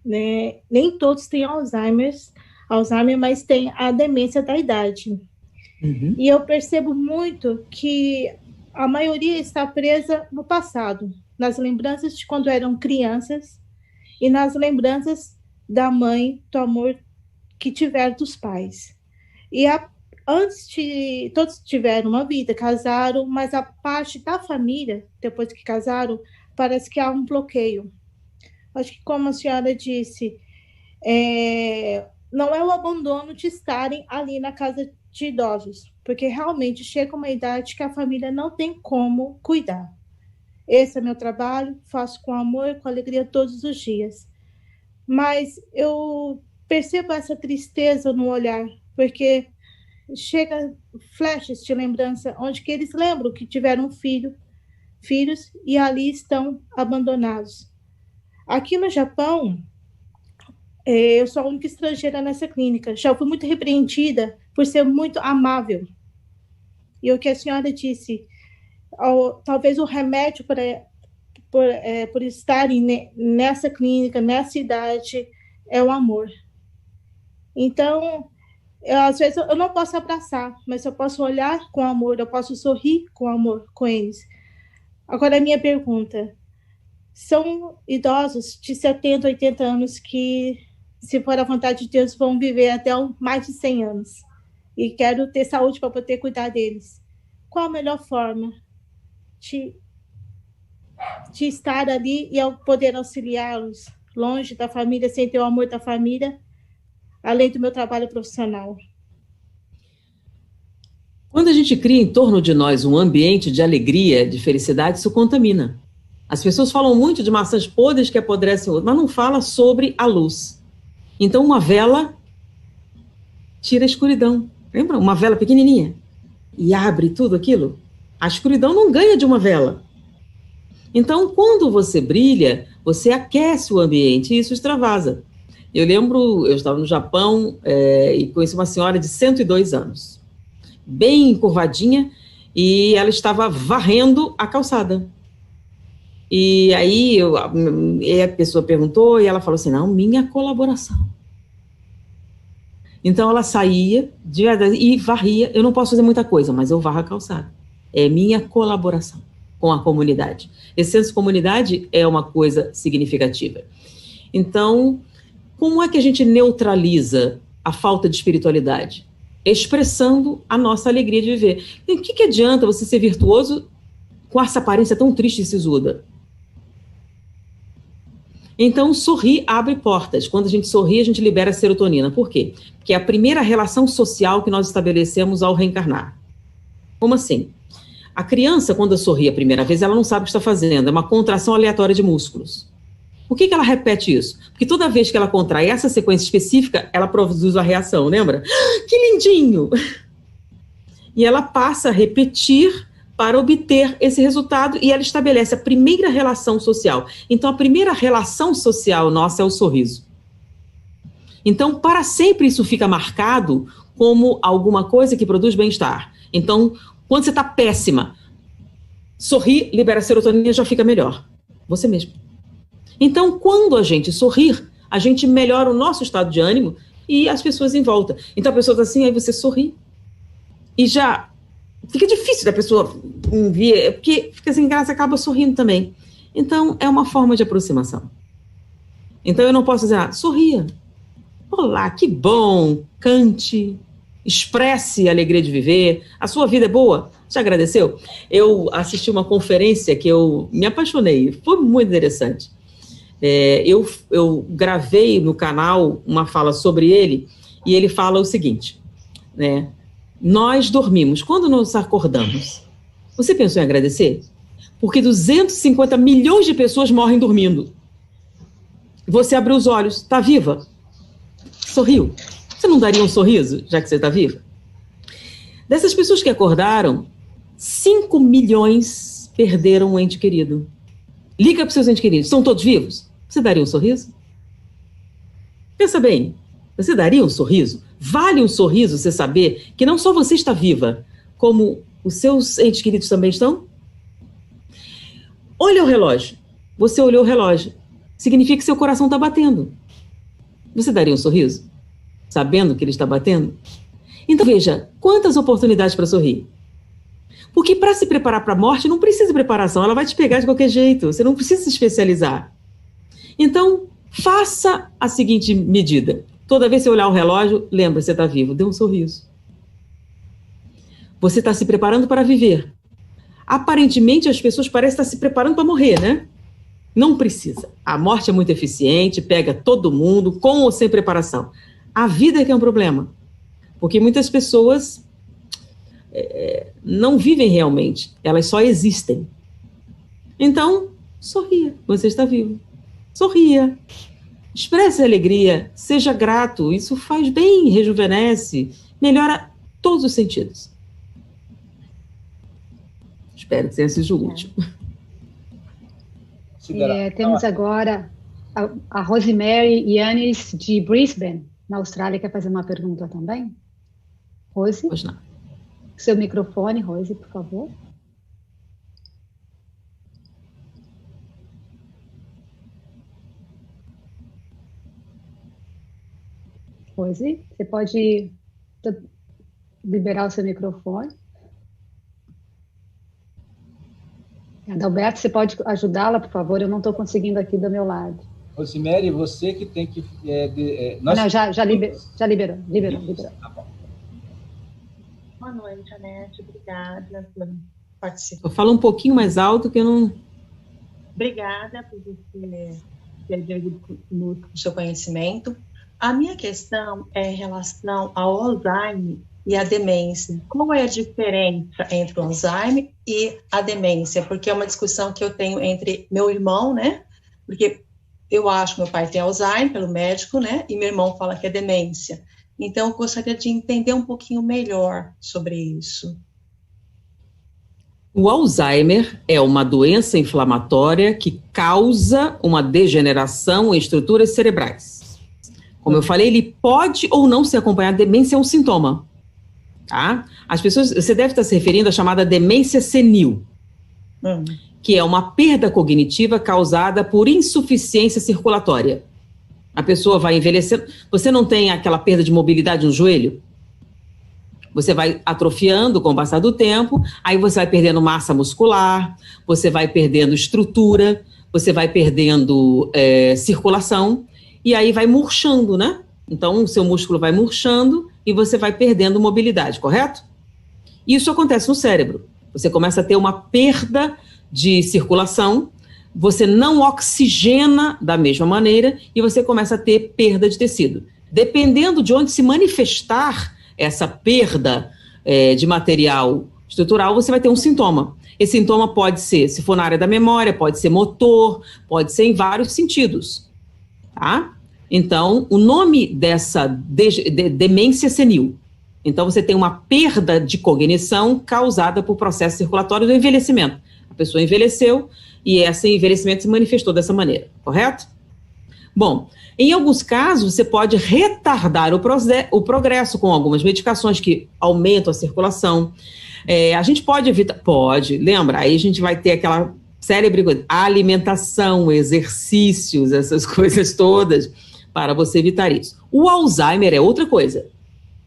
Né? Nem todos têm Alzheimer, mas tem a demência da idade. Uhum. E eu percebo muito que a maioria está presa no passado, nas lembranças de quando eram crianças e nas lembranças da mãe, do amor que tiveram dos pais. E todos tiveram uma vida, casaram, mas a parte da família, depois que casaram, parece que há um bloqueio. Acho que, como a senhora disse, não é o abandono de estarem ali na casa de idosos, porque realmente chega uma idade que a família não tem como cuidar. Esse é meu trabalho, faço com amor, com alegria todos os dias. Mas eu percebo essa tristeza no olhar, porque chega flashes de lembrança, onde que eles lembram que tiveram filhos e ali estão abandonados. Aqui no Japão, eu sou a única estrangeira nessa clínica. Já fui muito repreendida por ser muito amável. E o que a senhora disse, talvez o remédio por estarem nessa clínica, nessa idade, é o amor. Então, às vezes eu não posso abraçar, mas eu posso olhar com amor, eu posso sorrir com amor com eles. Agora, a minha pergunta... São idosos de 70, 80 anos que se for a vontade de Deus, vão viver até mais de 100 anos. E quero ter saúde para poder cuidar deles. Qual a melhor forma de estar ali e poder auxiliá-los longe da família, sem ter o amor da família, além do meu trabalho profissional? Quando a gente cria em torno de nós um ambiente de alegria, de felicidade, isso contamina. As pessoas falam muito de maçãs podres que apodrecem o outro, mas não fala sobre a luz. Então, uma vela tira a escuridão. Lembra? Uma vela pequenininha. E abre tudo aquilo. A escuridão não ganha de uma vela. Então, quando você brilha, você aquece o ambiente e isso extravasa. Eu lembro, eu estava no Japão e conheci uma senhora de 102 anos. Bem curvadinha, e ela estava varrendo a calçada. E aí a pessoa perguntou, e ela falou assim, não, minha colaboração. Então ela saía e varria, eu não posso fazer muita coisa, mas eu varro a calçada. É minha colaboração com a comunidade. Esse senso de comunidade é uma coisa significativa. Então, como é que a gente neutraliza a falta de espiritualidade? Expressando a nossa alegria de viver. E o que adianta você ser virtuoso com essa aparência tão triste e sisuda? Então, sorrir abre portas. Quando a gente sorri, a gente libera serotonina. Por quê? Porque é a primeira relação social que nós estabelecemos ao reencarnar. Como assim? A criança, quando sorri a primeira vez, ela não sabe o que está fazendo. É uma contração aleatória de músculos. Por que ela repete isso? Porque toda vez que ela contrai essa sequência específica, ela produz a reação, lembra? Que lindinho! E ela passa a repetir para obter esse resultado e ela estabelece a primeira relação social. Então, a primeira relação social nossa é o sorriso. Então, para sempre isso fica marcado como alguma coisa que produz bem-estar. Então, quando você está péssima, sorrir, libera serotonina e já fica melhor. Você mesmo. Então, quando a gente sorrir, a gente melhora o nosso estado de ânimo e as pessoas em volta. Então, a pessoa está assim, aí você sorri. E já fica difícil da pessoa ver, porque fica sem graça, acaba sorrindo também. Então, é uma forma de aproximação. Então, eu não posso dizer, sorria. Olá, que bom, cante, expresse a alegria de viver. A sua vida é boa? Já agradeceu? Eu assisti uma conferência que eu me apaixonei, foi muito interessante. Eu gravei no canal uma fala sobre ele, e ele fala o seguinte, né? Nós dormimos, quando nos acordamos, você pensou em agradecer? Porque 250 milhões de pessoas morrem dormindo. Você abriu os olhos, está viva? Sorriu. Você não daria um sorriso, já que você está viva? Dessas pessoas que acordaram, 5 milhões perderam um ente querido. Liga para os seus entes queridos, estão todos vivos? Você daria um sorriso? Pensa bem, você daria um sorriso? Vale um sorriso você saber que não só você está viva, como os seus entes queridos também estão? Olha o relógio. Você olhou o relógio. Significa que seu coração está batendo. Você daria um sorriso? Sabendo que ele está batendo? Então veja, quantas oportunidades para sorrir. Porque para se preparar para a morte não precisa de preparação, ela vai te pegar de qualquer jeito, você não precisa se especializar. Então, faça a seguinte medida. Toda vez que você olhar o relógio, lembra, você está vivo, dê um sorriso. Você está se preparando para viver. Aparentemente, as pessoas parecem estar se preparando para morrer, né? Não precisa. A morte é muito eficiente, pega todo mundo, com ou sem preparação. A vida é que é um problema. Porque muitas pessoas não vivem realmente, elas só existem. Então, sorria, você está vivo. Sorria, expresse alegria, seja grato, isso faz bem, rejuvenesce, melhora todos os sentidos. Espero que tenha sido útil. Temos agora a Rosemary Yanis de Brisbane, na Austrália, quer fazer uma pergunta também? Rose? Pois não. Seu microfone, Rose, por favor. Rose, você pode liberar o seu microfone. Adalberto, você pode ajudá-la, por favor? Eu não estou conseguindo aqui do meu lado. Rosemary, você que tem que... Não, já liberou. Tá bom. Boa noite, Anete. Obrigada por participar. Fala um pouquinho mais alto que eu não... Obrigada por você ter vindo no seu conhecimento. A minha questão é em relação ao Alzheimer e a demência. Qual é a diferença entre o Alzheimer e a demência? Porque é uma discussão que eu tenho entre meu irmão, né? Porque eu acho que meu pai tem Alzheimer, pelo médico, né? E meu irmão fala que é demência. Então, eu gostaria de entender um pouquinho melhor sobre isso. O Alzheimer é uma doença inflamatória que causa uma degeneração em estruturas cerebrais. Como eu falei, ele pode ou não ser acompanhado. Demência é um sintoma, tá? As pessoas, você deve estar se referindo à chamada demência senil, que é uma perda cognitiva causada por insuficiência circulatória. A pessoa vai envelhecendo. Você não tem aquela perda de mobilidade no joelho? Você vai atrofiando com o passar do tempo, aí você vai perdendo massa muscular, você vai perdendo estrutura, você vai perdendo circulação, e aí vai murchando, né? Então, o seu músculo vai murchando e você vai perdendo mobilidade, correto? Isso acontece no cérebro. Você começa a ter uma perda de circulação, você não oxigena da mesma maneira e você começa a ter perda de tecido. Dependendo de onde se manifestar essa perda de material estrutural, você vai ter um sintoma. Esse sintoma pode ser, se for na área da memória, pode ser motor, pode ser em vários sentidos, tá? Então, o nome dessa demência senil. Então, você tem uma perda de cognição causada por processo circulatório do envelhecimento. A pessoa envelheceu e esse envelhecimento se manifestou dessa maneira, correto? Bom, em alguns casos, você pode retardar o progresso com algumas medicações que aumentam a circulação. A gente pode evitar... Pode, lembra? Aí a gente vai ter aquela célebre coisa, alimentação, exercícios, essas coisas todas, para você evitar isso. O Alzheimer é outra coisa.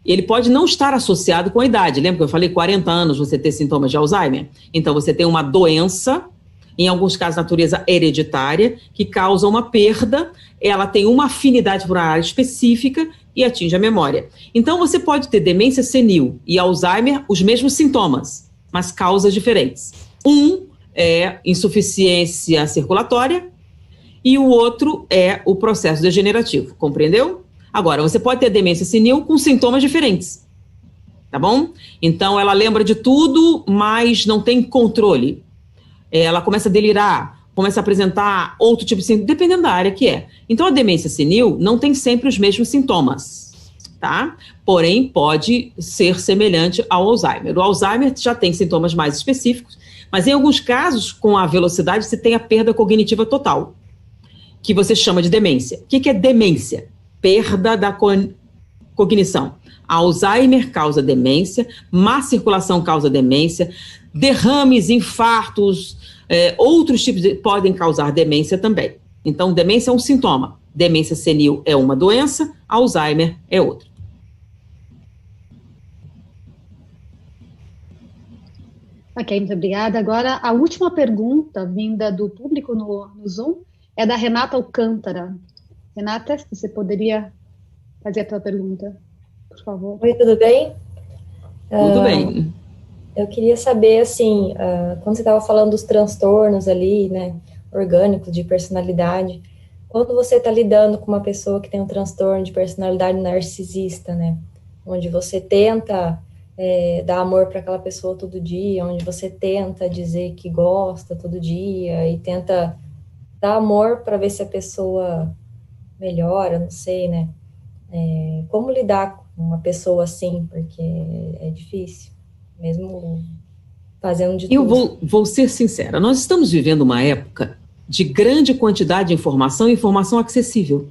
Ele pode não estar associado com a idade. Lembra que eu falei 40 anos você ter sintomas de Alzheimer? Então, você tem uma doença, em alguns casos, natureza hereditária, que causa uma perda, ela tem uma afinidade por uma área específica e atinge a memória. Então, você pode ter demência senil e Alzheimer, os mesmos sintomas, mas causas diferentes. Um é insuficiência circulatória e o outro é o processo degenerativo, compreendeu? Agora, você pode ter demência senil com sintomas diferentes, tá bom? Então, ela lembra de tudo, mas não tem controle. Ela começa a delirar, começa a apresentar outro tipo de sintoma, dependendo da área que é. Então, a demência senil não tem sempre os mesmos sintomas, tá? Porém, pode ser semelhante ao Alzheimer. O Alzheimer já tem sintomas mais específicos, mas em alguns casos, com a velocidade, você tem a perda cognitiva total, que você chama de demência. O que é demência? Perda da cognição. Alzheimer causa demência, má circulação causa demência, derrames, infartos, outros tipos podem causar demência também. Então, demência é um sintoma. Demência senil é uma doença, Alzheimer é outra. Ok, muito obrigada. Agora, a última pergunta vinda do público no Zoom é da Renata Alcântara. Renata, você poderia fazer a tua pergunta, por favor? Oi, tudo bem? Tudo bem. Eu queria saber, assim, quando você estava falando dos transtornos ali, né, orgânicos, de personalidade, quando você está lidando com uma pessoa que tem um transtorno de personalidade narcisista, né, onde você tenta dar amor para aquela pessoa todo dia, onde você tenta dizer que gosta todo dia e tenta dar amor para ver se a pessoa melhora, não sei, né, como lidar com uma pessoa assim, porque é difícil. Mesmo fazendo de tudo. Eu vou ser sincera, nós estamos vivendo uma época de grande quantidade de informação e informação acessível,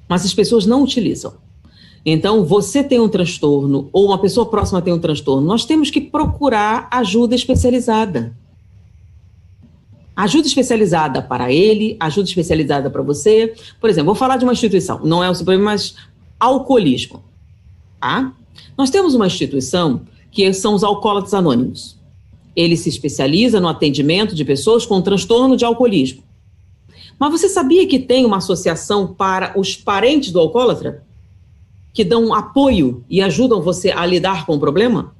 mas as pessoas não utilizam. Então, você tem um transtorno, ou uma pessoa próxima tem um transtorno, nós temos que procurar ajuda especializada. Ajuda especializada para ele, ajuda especializada para você. Por exemplo, vou falar de uma instituição, não é o problema, mas alcoolismo. Tá? Nós temos uma instituição que são os alcoólatras anônimos. Ele se especializa no atendimento de pessoas com transtorno de alcoolismo. Mas você sabia que tem uma associação para os parentes do alcoólatra? Que dão apoio e ajudam você a lidar com o problema?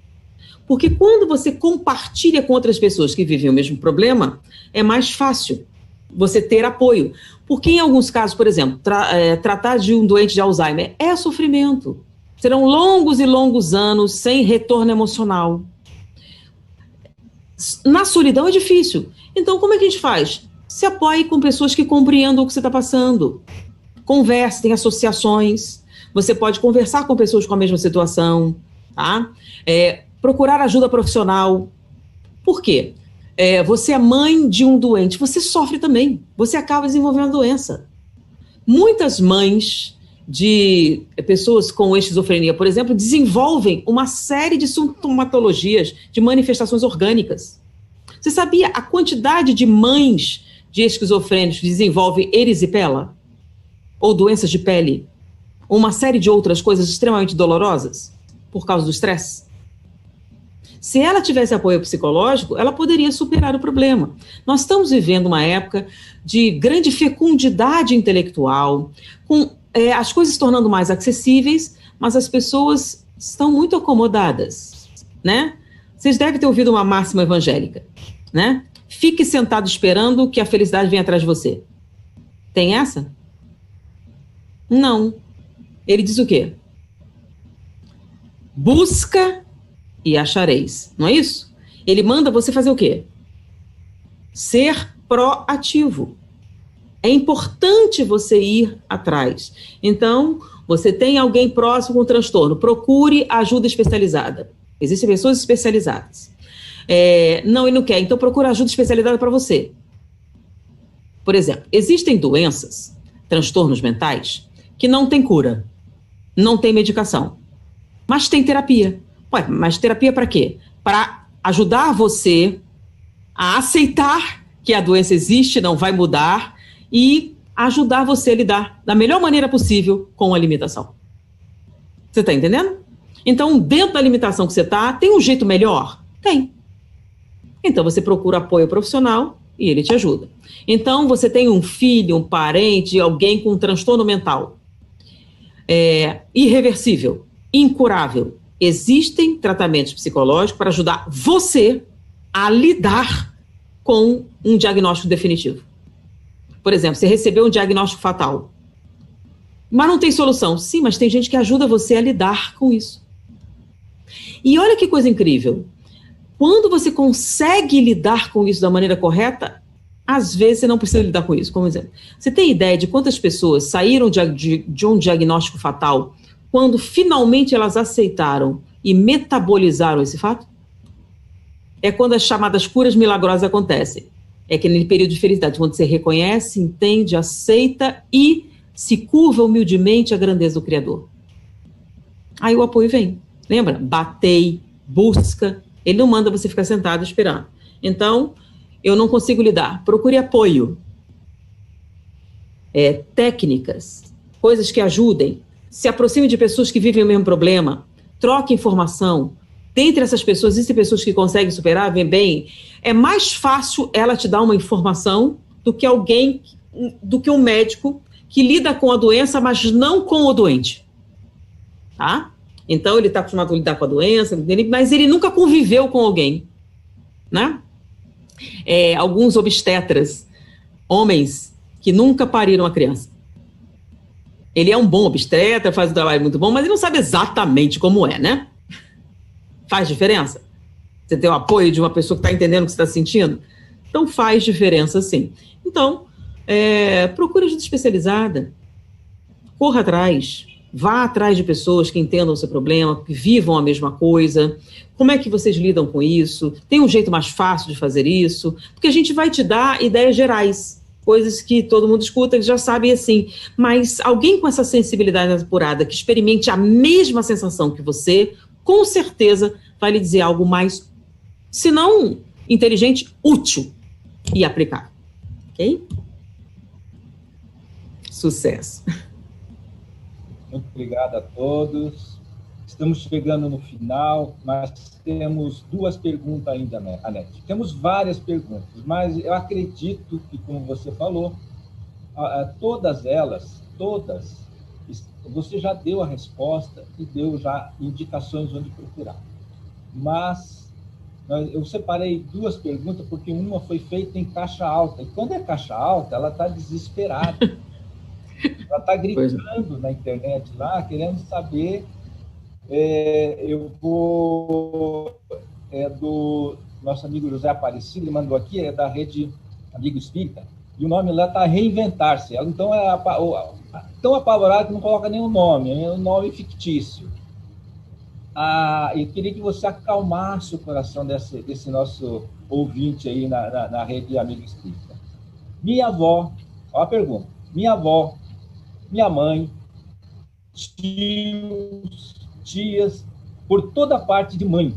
Porque quando você compartilha com outras pessoas que vivem o mesmo problema, é mais fácil você ter apoio. Porque em alguns casos, por exemplo, tratar de um doente de Alzheimer é sofrimento. Serão longos e longos anos sem retorno emocional. Na solidão é difícil. Então, como é que a gente faz? Se apoie com pessoas que compreendam o que você está passando. Converse, tem associações. Você pode conversar com pessoas com a mesma situação, tá? Procurar ajuda profissional. Por quê? Você é mãe de um doente, você sofre também. Você acaba desenvolvendo a doença. Muitas mães de pessoas com esquizofrenia, por exemplo, desenvolvem uma série de sintomatologias, de manifestações orgânicas. Você sabia a quantidade de mães de esquizofrênicos que desenvolvem erisipela? Ou doenças de pele? Ou uma série de outras coisas extremamente dolorosas por causa do estresse? Se ela tivesse apoio psicológico, ela poderia superar o problema. Nós estamos vivendo uma época de grande fecundidade intelectual, com as coisas se tornando mais acessíveis, mas as pessoas estão muito acomodadas, né? Vocês devem ter ouvido uma máxima evangélica, né? Fique sentado esperando que a felicidade venha atrás de você. Tem essa? Não. Ele diz o quê? Busca e achareis, não é isso? Ele manda você fazer o quê? Ser proativo. É importante você ir atrás. Então, você tem alguém próximo com transtorno, procure ajuda especializada. Existem pessoas especializadas. Não, ele não quer, então procura ajuda especializada para você. Por exemplo, existem doenças, transtornos mentais, que não tem cura, não tem medicação, mas tem terapia. Ué, mas terapia para quê? Para ajudar você a aceitar que a doença existe, não vai mudar, e ajudar você a lidar da melhor maneira possível com a limitação. Você está entendendo? Então, dentro da limitação que você está, tem um jeito melhor? Tem. Então, você procura apoio profissional e ele te ajuda. Então, você tem um filho, um parente, alguém com um transtorno mental irreversível, incurável. Existem tratamentos psicológicos para ajudar você a lidar com um diagnóstico definitivo. Por exemplo, você recebeu um diagnóstico fatal, mas não tem solução. Sim, mas tem gente que ajuda você a lidar com isso. E olha que coisa incrível. Quando você consegue lidar com isso da maneira correta, às vezes você não precisa lidar com isso. Como exemplo, você tem ideia de quantas pessoas saíram de um diagnóstico fatal quando finalmente elas aceitaram e metabolizaram esse fato? É quando as chamadas curas milagrosas acontecem. É aquele período de felicidade, quando você reconhece, entende, aceita e se curva humildemente à grandeza do Criador. Aí o apoio vem. Lembra? Batei, busca. Ele não manda você ficar sentado esperando. Então, eu não consigo lidar. Procure apoio. Técnicas, coisas que ajudem. Se aproxime de pessoas que vivem o mesmo problema. Troque informação. Dentre essas pessoas, existem pessoas que conseguem superar, vem bem. É mais fácil ela te dar uma informação do que um médico que lida com a doença, mas não com o doente. Tá? Então, ele está acostumado a lidar com a doença, mas ele nunca conviveu com alguém. Né? Alguns obstetras, homens que nunca pariram uma criança. Ele é um bom obstetra, faz um trabalho muito bom, mas ele não sabe exatamente como é, né? Faz diferença? Você tem o apoio de uma pessoa que está entendendo o que você está sentindo? Então, faz diferença, sim. Então, procure ajuda especializada. Corra atrás. Vá atrás de pessoas que entendam o seu problema, que vivam a mesma coisa. Como é que vocês lidam com isso? Tem um jeito mais fácil de fazer isso? Porque a gente vai te dar ideias gerais, coisas que todo mundo escuta, que já sabe assim. Mas alguém com essa sensibilidade apurada, que experimente a mesma sensação que você, com certeza vai lhe dizer algo mais, se não inteligente, útil e aplicável. Ok? Sucesso. Muito obrigado a todos. Estamos chegando no final, mas temos 2 perguntas ainda, Anete. Temos várias perguntas, mas eu acredito que, como você falou, todas elas, você já deu a resposta e deu já indicações onde procurar. Mas eu separei 2 perguntas, porque uma foi feita em caixa alta. E quando é caixa alta, ela está desesperada. Ela está gritando na internet lá, querendo saber. Eu vou... do nosso amigo José Aparecido, ele mandou aqui, é da rede Amigo Espírita, e o nome lá está Reinventar-se. Ela, então, é tão apavorada que não coloca nenhum nome, é um nome fictício. Eu queria que você acalmasse o coração desse nosso ouvinte aí na rede Amigo Espírita. Minha avó, olha a pergunta, minha avó, minha mãe, tios, tias, por toda a parte de mãe,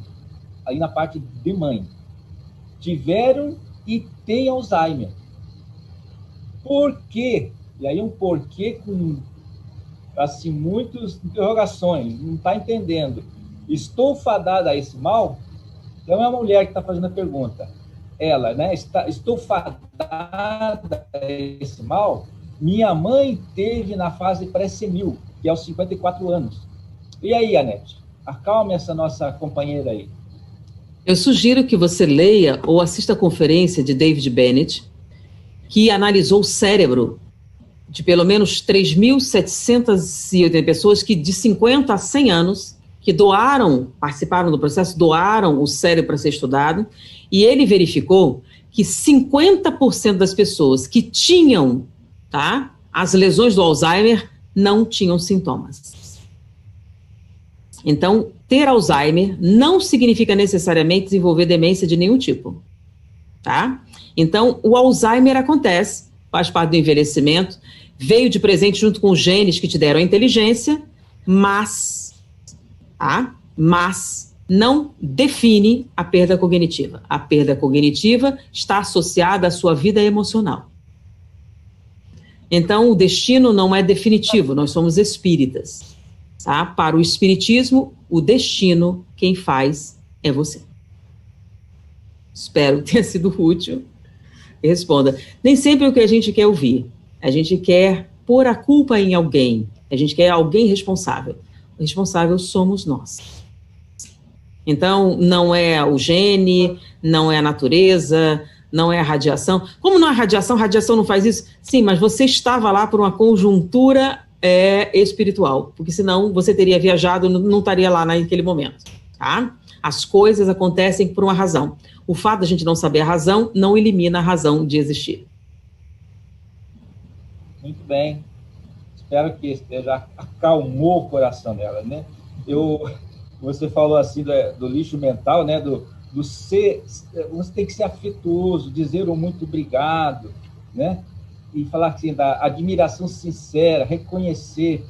aí na parte de mãe, tiveram e têm Alzheimer. Por quê? E aí um porquê com, assim, muitas interrogações, não está entendendo. Estou fadada a esse mal? Então é uma mulher que está fazendo a pergunta. Ela, né? Estou fadada a esse mal? Minha mãe teve na fase pré-senil, que é aos 54 anos. E aí, Anete? Acalme essa nossa companheira aí. Eu sugiro que você leia ou assista a conferência de David Bennett, que analisou o cérebro de pelo menos 3.780 pessoas que de 50 a 100 anos, que participaram do processo, doaram o cérebro para ser estudado, e ele verificou que 50% das pessoas que tinham, as lesões do Alzheimer não tinham sintomas. Então, ter Alzheimer não significa necessariamente desenvolver demência de nenhum tipo, tá? Então, o Alzheimer acontece, faz parte do envelhecimento, veio de presente junto com os genes que te deram a inteligência, mas não define a perda cognitiva. A perda cognitiva está associada à sua vida emocional. Então, o destino não é definitivo, nós somos espíritas. Para o espiritismo, o destino, quem faz é você. Espero que tenha sido útil. E responda. Nem sempre é o que a gente quer ouvir. A gente quer pôr a culpa em alguém. A gente quer alguém responsável. O responsável somos nós. Então, não é o gene, não é a natureza, não é a radiação. Como não é a radiação não faz isso? Sim, mas você estava lá por uma conjuntura espiritual, porque senão você teria viajado, não estaria lá naquele momento, tá? As coisas acontecem por uma razão. O fato de a gente não saber a razão não elimina a razão de existir. Muito bem. Espero que já acalmou o coração dela, né? Você falou assim do lixo mental, né? Do ser, você tem que ser afetuoso, dizer um muito obrigado, né? E falar assim, da admiração sincera, reconhecer.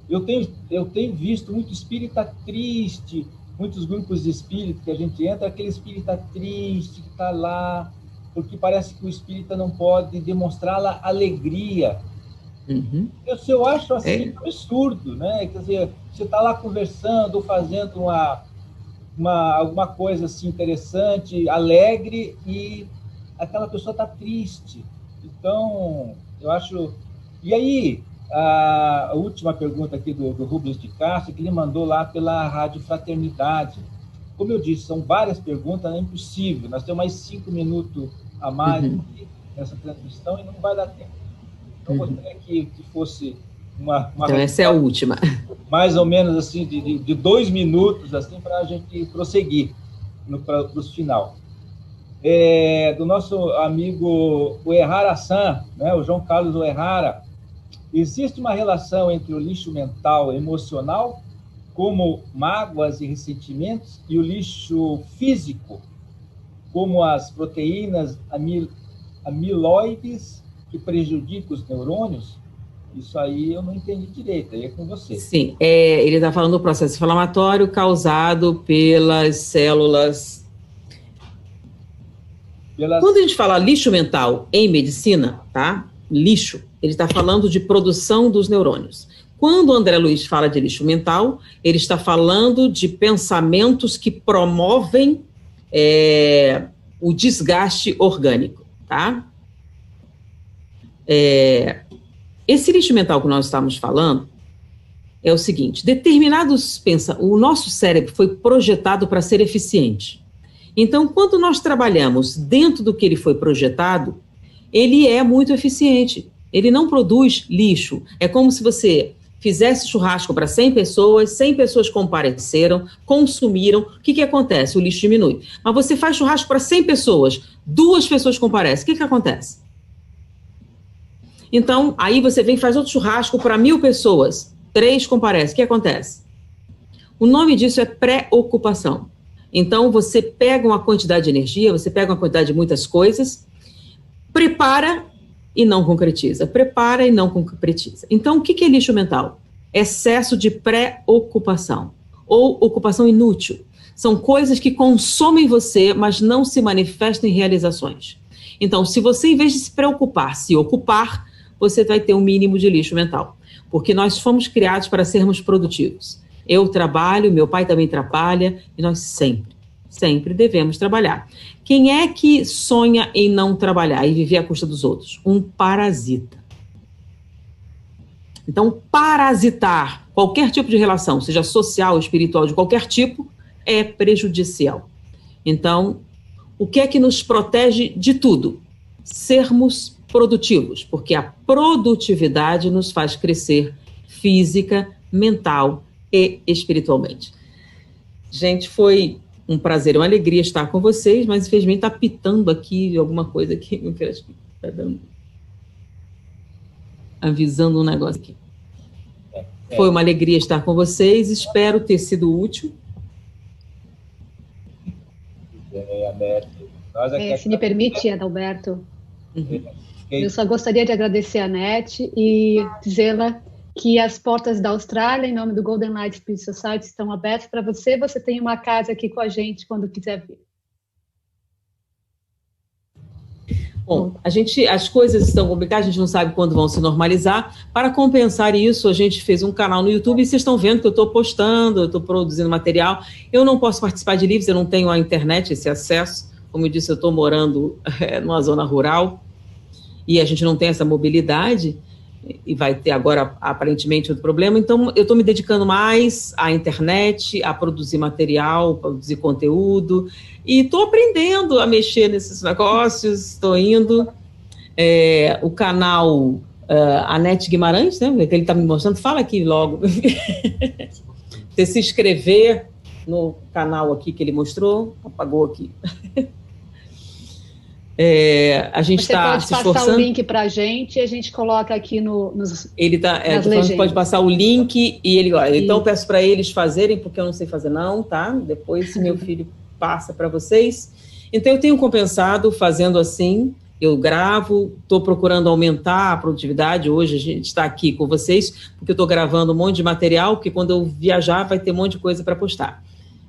Eu tenho visto muito espírita triste, muitos grupos de espírito que a gente entra, aquele espírita triste que está lá, porque parece que o espírita não pode demonstrar alegria. Uhum. Eu acho assim absurdo, né? Quer dizer, você está lá conversando, fazendo alguma coisa assim interessante, alegre, e aquela pessoa está triste. Então, eu acho... E aí, a última pergunta aqui do Rubens de Castro, que ele mandou lá pela Rádio Fraternidade. Como eu disse, são várias perguntas, é impossível. Nós temos mais 5 minutos a mais aqui nessa transmissão e não vai dar tempo. Então, eu gostaria que fosse uma então, essa é a última. Mais ou menos assim, de 2 minutos, assim, para a gente prosseguir para o final. Do nosso amigo Uehara-san, né, o João Carlos Uehara, existe uma relação entre o lixo mental e emocional, como mágoas e ressentimentos, e o lixo físico, como as proteínas amiloides, que prejudicam os neurônios? Isso aí eu não entendi direito, aí é com você. Sim, ele está falando do processo inflamatório causado pelas células... Quando a gente fala lixo mental em medicina, lixo, ele está falando de produção dos neurônios. Quando o André Luiz fala de lixo mental, ele está falando de pensamentos que promovem o desgaste orgânico, tá? esse lixo mental que nós estamos falando é o seguinte, o nosso cérebro foi projetado para ser eficiente. Então, quando nós trabalhamos dentro do que ele foi projetado, ele é muito eficiente. Ele não produz lixo. É como se você fizesse churrasco para 100 pessoas compareceram, consumiram, o que acontece? O lixo diminui. Mas você faz churrasco para 100 pessoas, 2 pessoas comparecem, o que acontece? Então, aí você vem e faz outro churrasco para 1000 pessoas, 3 comparecem, o que acontece? O nome disso é pré-ocupação. Então, você pega uma quantidade de energia, você pega uma quantidade de muitas coisas, prepara e não concretiza. Prepara e não concretiza. Então, o que é lixo mental? Excesso de pré-ocupação ou ocupação inútil. São coisas que consomem você, mas não se manifestam em realizações. Então, se você, em vez de se preocupar, se ocupar, você vai ter um mínimo de lixo mental. Porque nós fomos criados para sermos produtivos. Eu trabalho, meu pai também trabalha, e nós sempre devemos trabalhar. Quem é que sonha em não trabalhar e viver à custa dos outros? Um parasita. Então, parasitar qualquer tipo de relação, seja social, espiritual, de qualquer tipo, é prejudicial. Então, o que é que nos protege de tudo? Sermos produtivos, porque a produtividade nos faz crescer física, mental e espiritualmente. Gente, foi um prazer, uma alegria estar com vocês, mas infelizmente está pitando aqui alguma coisa aqui, meu filho, acho que está dando, avisando um negócio aqui. Foi uma alegria estar com vocês, espero ter sido útil. Se me permite, Adalberto, eu só gostaria de agradecer a NET e dizê-la que as portas da Austrália, em nome do Golden Light Spirit Society, estão abertas para você. Você tem uma casa aqui com a gente quando quiser vir. Bom, as coisas estão complicadas, a gente não sabe quando vão se normalizar. Para compensar isso, a gente fez um canal no YouTube e vocês estão vendo que eu estou postando, eu estou produzindo material. Eu não posso participar de lives, eu não tenho a internet, esse acesso. Como eu disse, eu estou morando numa zona rural e a gente não tem essa mobilidade. E vai ter agora, aparentemente, outro problema. Então, eu estou me dedicando mais à internet, a produzir material, produzir conteúdo, e estou aprendendo a mexer nesses negócios, estou indo. O canal Anete Guimarães, né, que ele está me mostrando, fala aqui logo. Você se inscrever no canal aqui que ele mostrou, apagou aqui. A gente está se esforçando. Você pode passar o link para a gente e a gente coloca aqui nas legendas. Pode passar o link e ele... Então, eu peço para eles fazerem, porque eu não sei fazer não, tá? Depois, meu filho passa para vocês. Então, eu tenho compensado fazendo assim, eu gravo, estou procurando aumentar a produtividade. Hoje a gente está aqui com vocês, porque eu estou gravando um monte de material, porque quando eu viajar vai ter um monte de coisa para postar.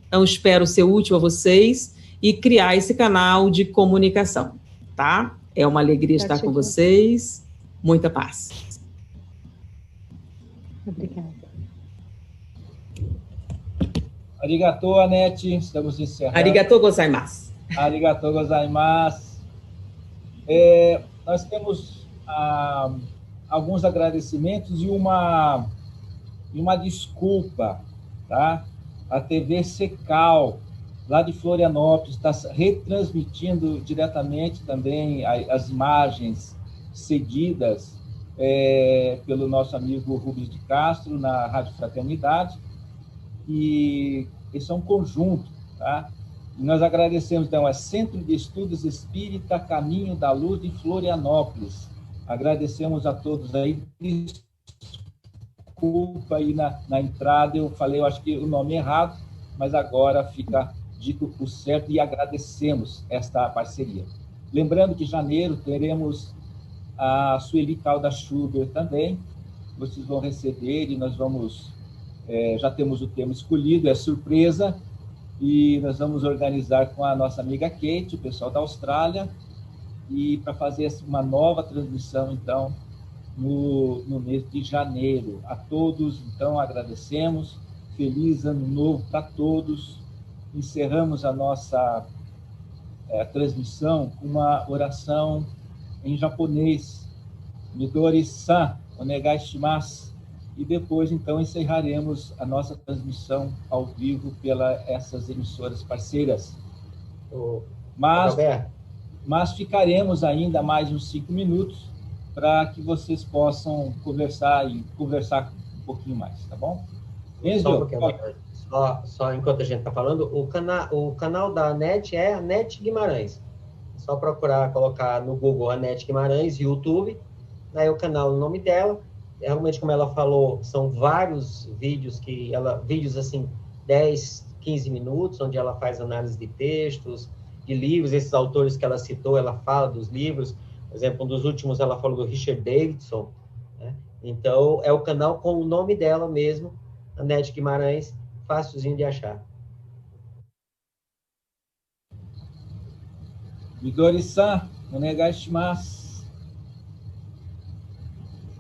Então, espero ser útil a vocês e criar esse canal de comunicação, tá? É uma alegria estar com vocês. Muita paz. Obrigada. Arigatou, Anete. Estamos encerrando. Arigatou gozaimasu. Arigatou gozaimasu. Nós temos alguns agradecimentos e uma desculpa, tá? A TV Secal, lá de Florianópolis, está retransmitindo diretamente também as imagens seguidas pelo nosso amigo Rubens de Castro, na Rádio Fraternidade, e esse é um conjunto, tá? E nós agradecemos, então, ao Centro de Estudos Espírita Caminho da Luz de Florianópolis. Agradecemos a todos aí. Desculpa aí na entrada, eu falei, eu acho que o nome errado, mas agora fica dito o certo e agradecemos esta parceria. Lembrando que em janeiro teremos a Sueli Calda Schubert também, vocês vão receber e nós vamos, já temos o tema escolhido, é surpresa, e nós vamos organizar com a nossa amiga Kate, o pessoal da Austrália, e para fazer uma nova transmissão, então, no mês de janeiro. A todos, então, agradecemos, feliz ano novo para todos. Encerramos a nossa transmissão com uma oração em japonês, Midori-san, onegai shimasu. E depois, então, encerraremos a nossa transmissão ao vivo essas emissoras parceiras. Mas ficaremos ainda mais uns 5 minutos para que vocês possam conversar um pouquinho mais, tá bom? Enzo, só enquanto a gente está falando, o canal da Anete é Anete Guimarães. É só procurar, colocar no Google Anete Guimarães, YouTube, aí o canal, o nome dela. Realmente, como ela falou, são vários vídeos vídeos assim, 10, 15 minutos, onde ela faz análise de textos, de livros, esses autores que ela citou, ela fala dos livros. Por exemplo, um dos últimos ela falou do Richard Davidson, né? Então, é o canal com o nome dela mesmo, Anete Guimarães, fácilzinho de achar. Midori-san, onegai shimasu.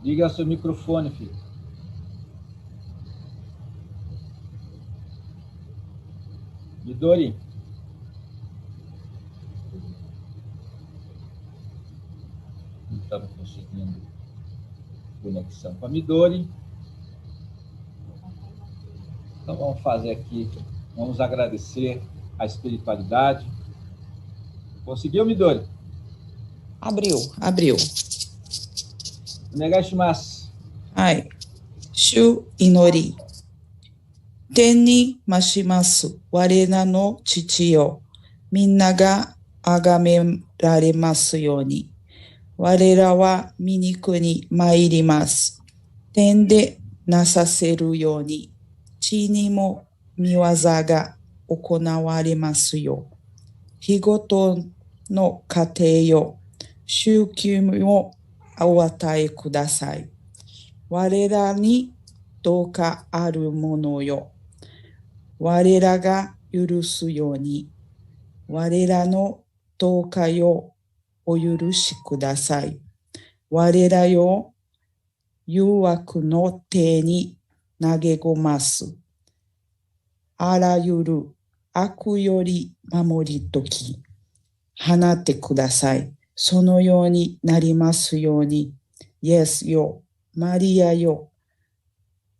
Liga seu microfone, filho. Midori. Não estamos conseguindo conexão com a Midori. Então vamos fazer aqui, vamos agradecer a espiritualidade. Conseguiu, Midori? Abriu. Onegai shimasu. Hai. Shu inori. Ten ni mashimasu. Warena no chichi yo. Minna ga agamerarémasu you ni. Warera wa miniku ni mairimasu. Ten de nasaseru you ni. Chi ni mo miwaza ga okonawaremasu yo. Higoto no kate yo. Shūkyū moお与えください。我らにどうかあるものよ。我らが許すように、我らのどうかよお許しください。我らよ誘惑の手に投げ込ます。あらゆる悪より守りとき、放ってください。そのようになりますように、イエスよ、マリアよ、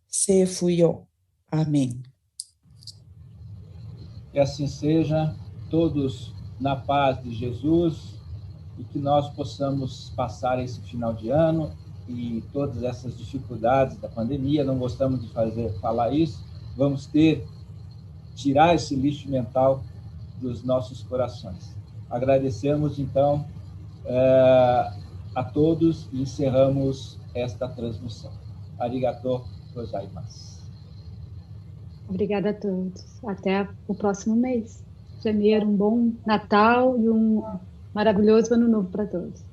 セーフよ、アメン。Que assim seja, todos na paz de Jesus, e que nós possamos passar esse final de ano e todas essas dificuldades da pandemia. Não gostamos de falar isso, vamos tirar esse lixo mental dos nossos corações. Agradecemos, então, a todos e encerramos esta transmissão. Arigatou gozaimasu. Obrigada a todos. Até o próximo mês. Janeiro, um bom Natal e um maravilhoso Ano Novo para todos.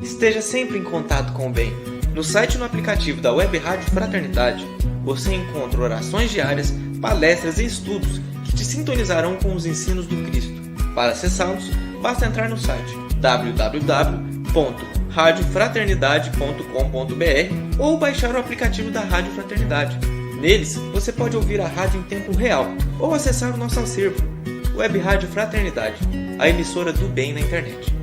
Esteja sempre em contato com o bem. No site e no aplicativo da Web Rádio Fraternidade, você encontra orações diárias, palestras e estudos que te sintonizarão com os ensinos do Cristo. Para acessá-los, basta entrar no site www.radiofraternidade.com.br ou baixar o aplicativo da Rádio Fraternidade. Neles, você pode ouvir a rádio em tempo real ou acessar o nosso acervo, Web Rádio Fraternidade, a emissora do bem na internet.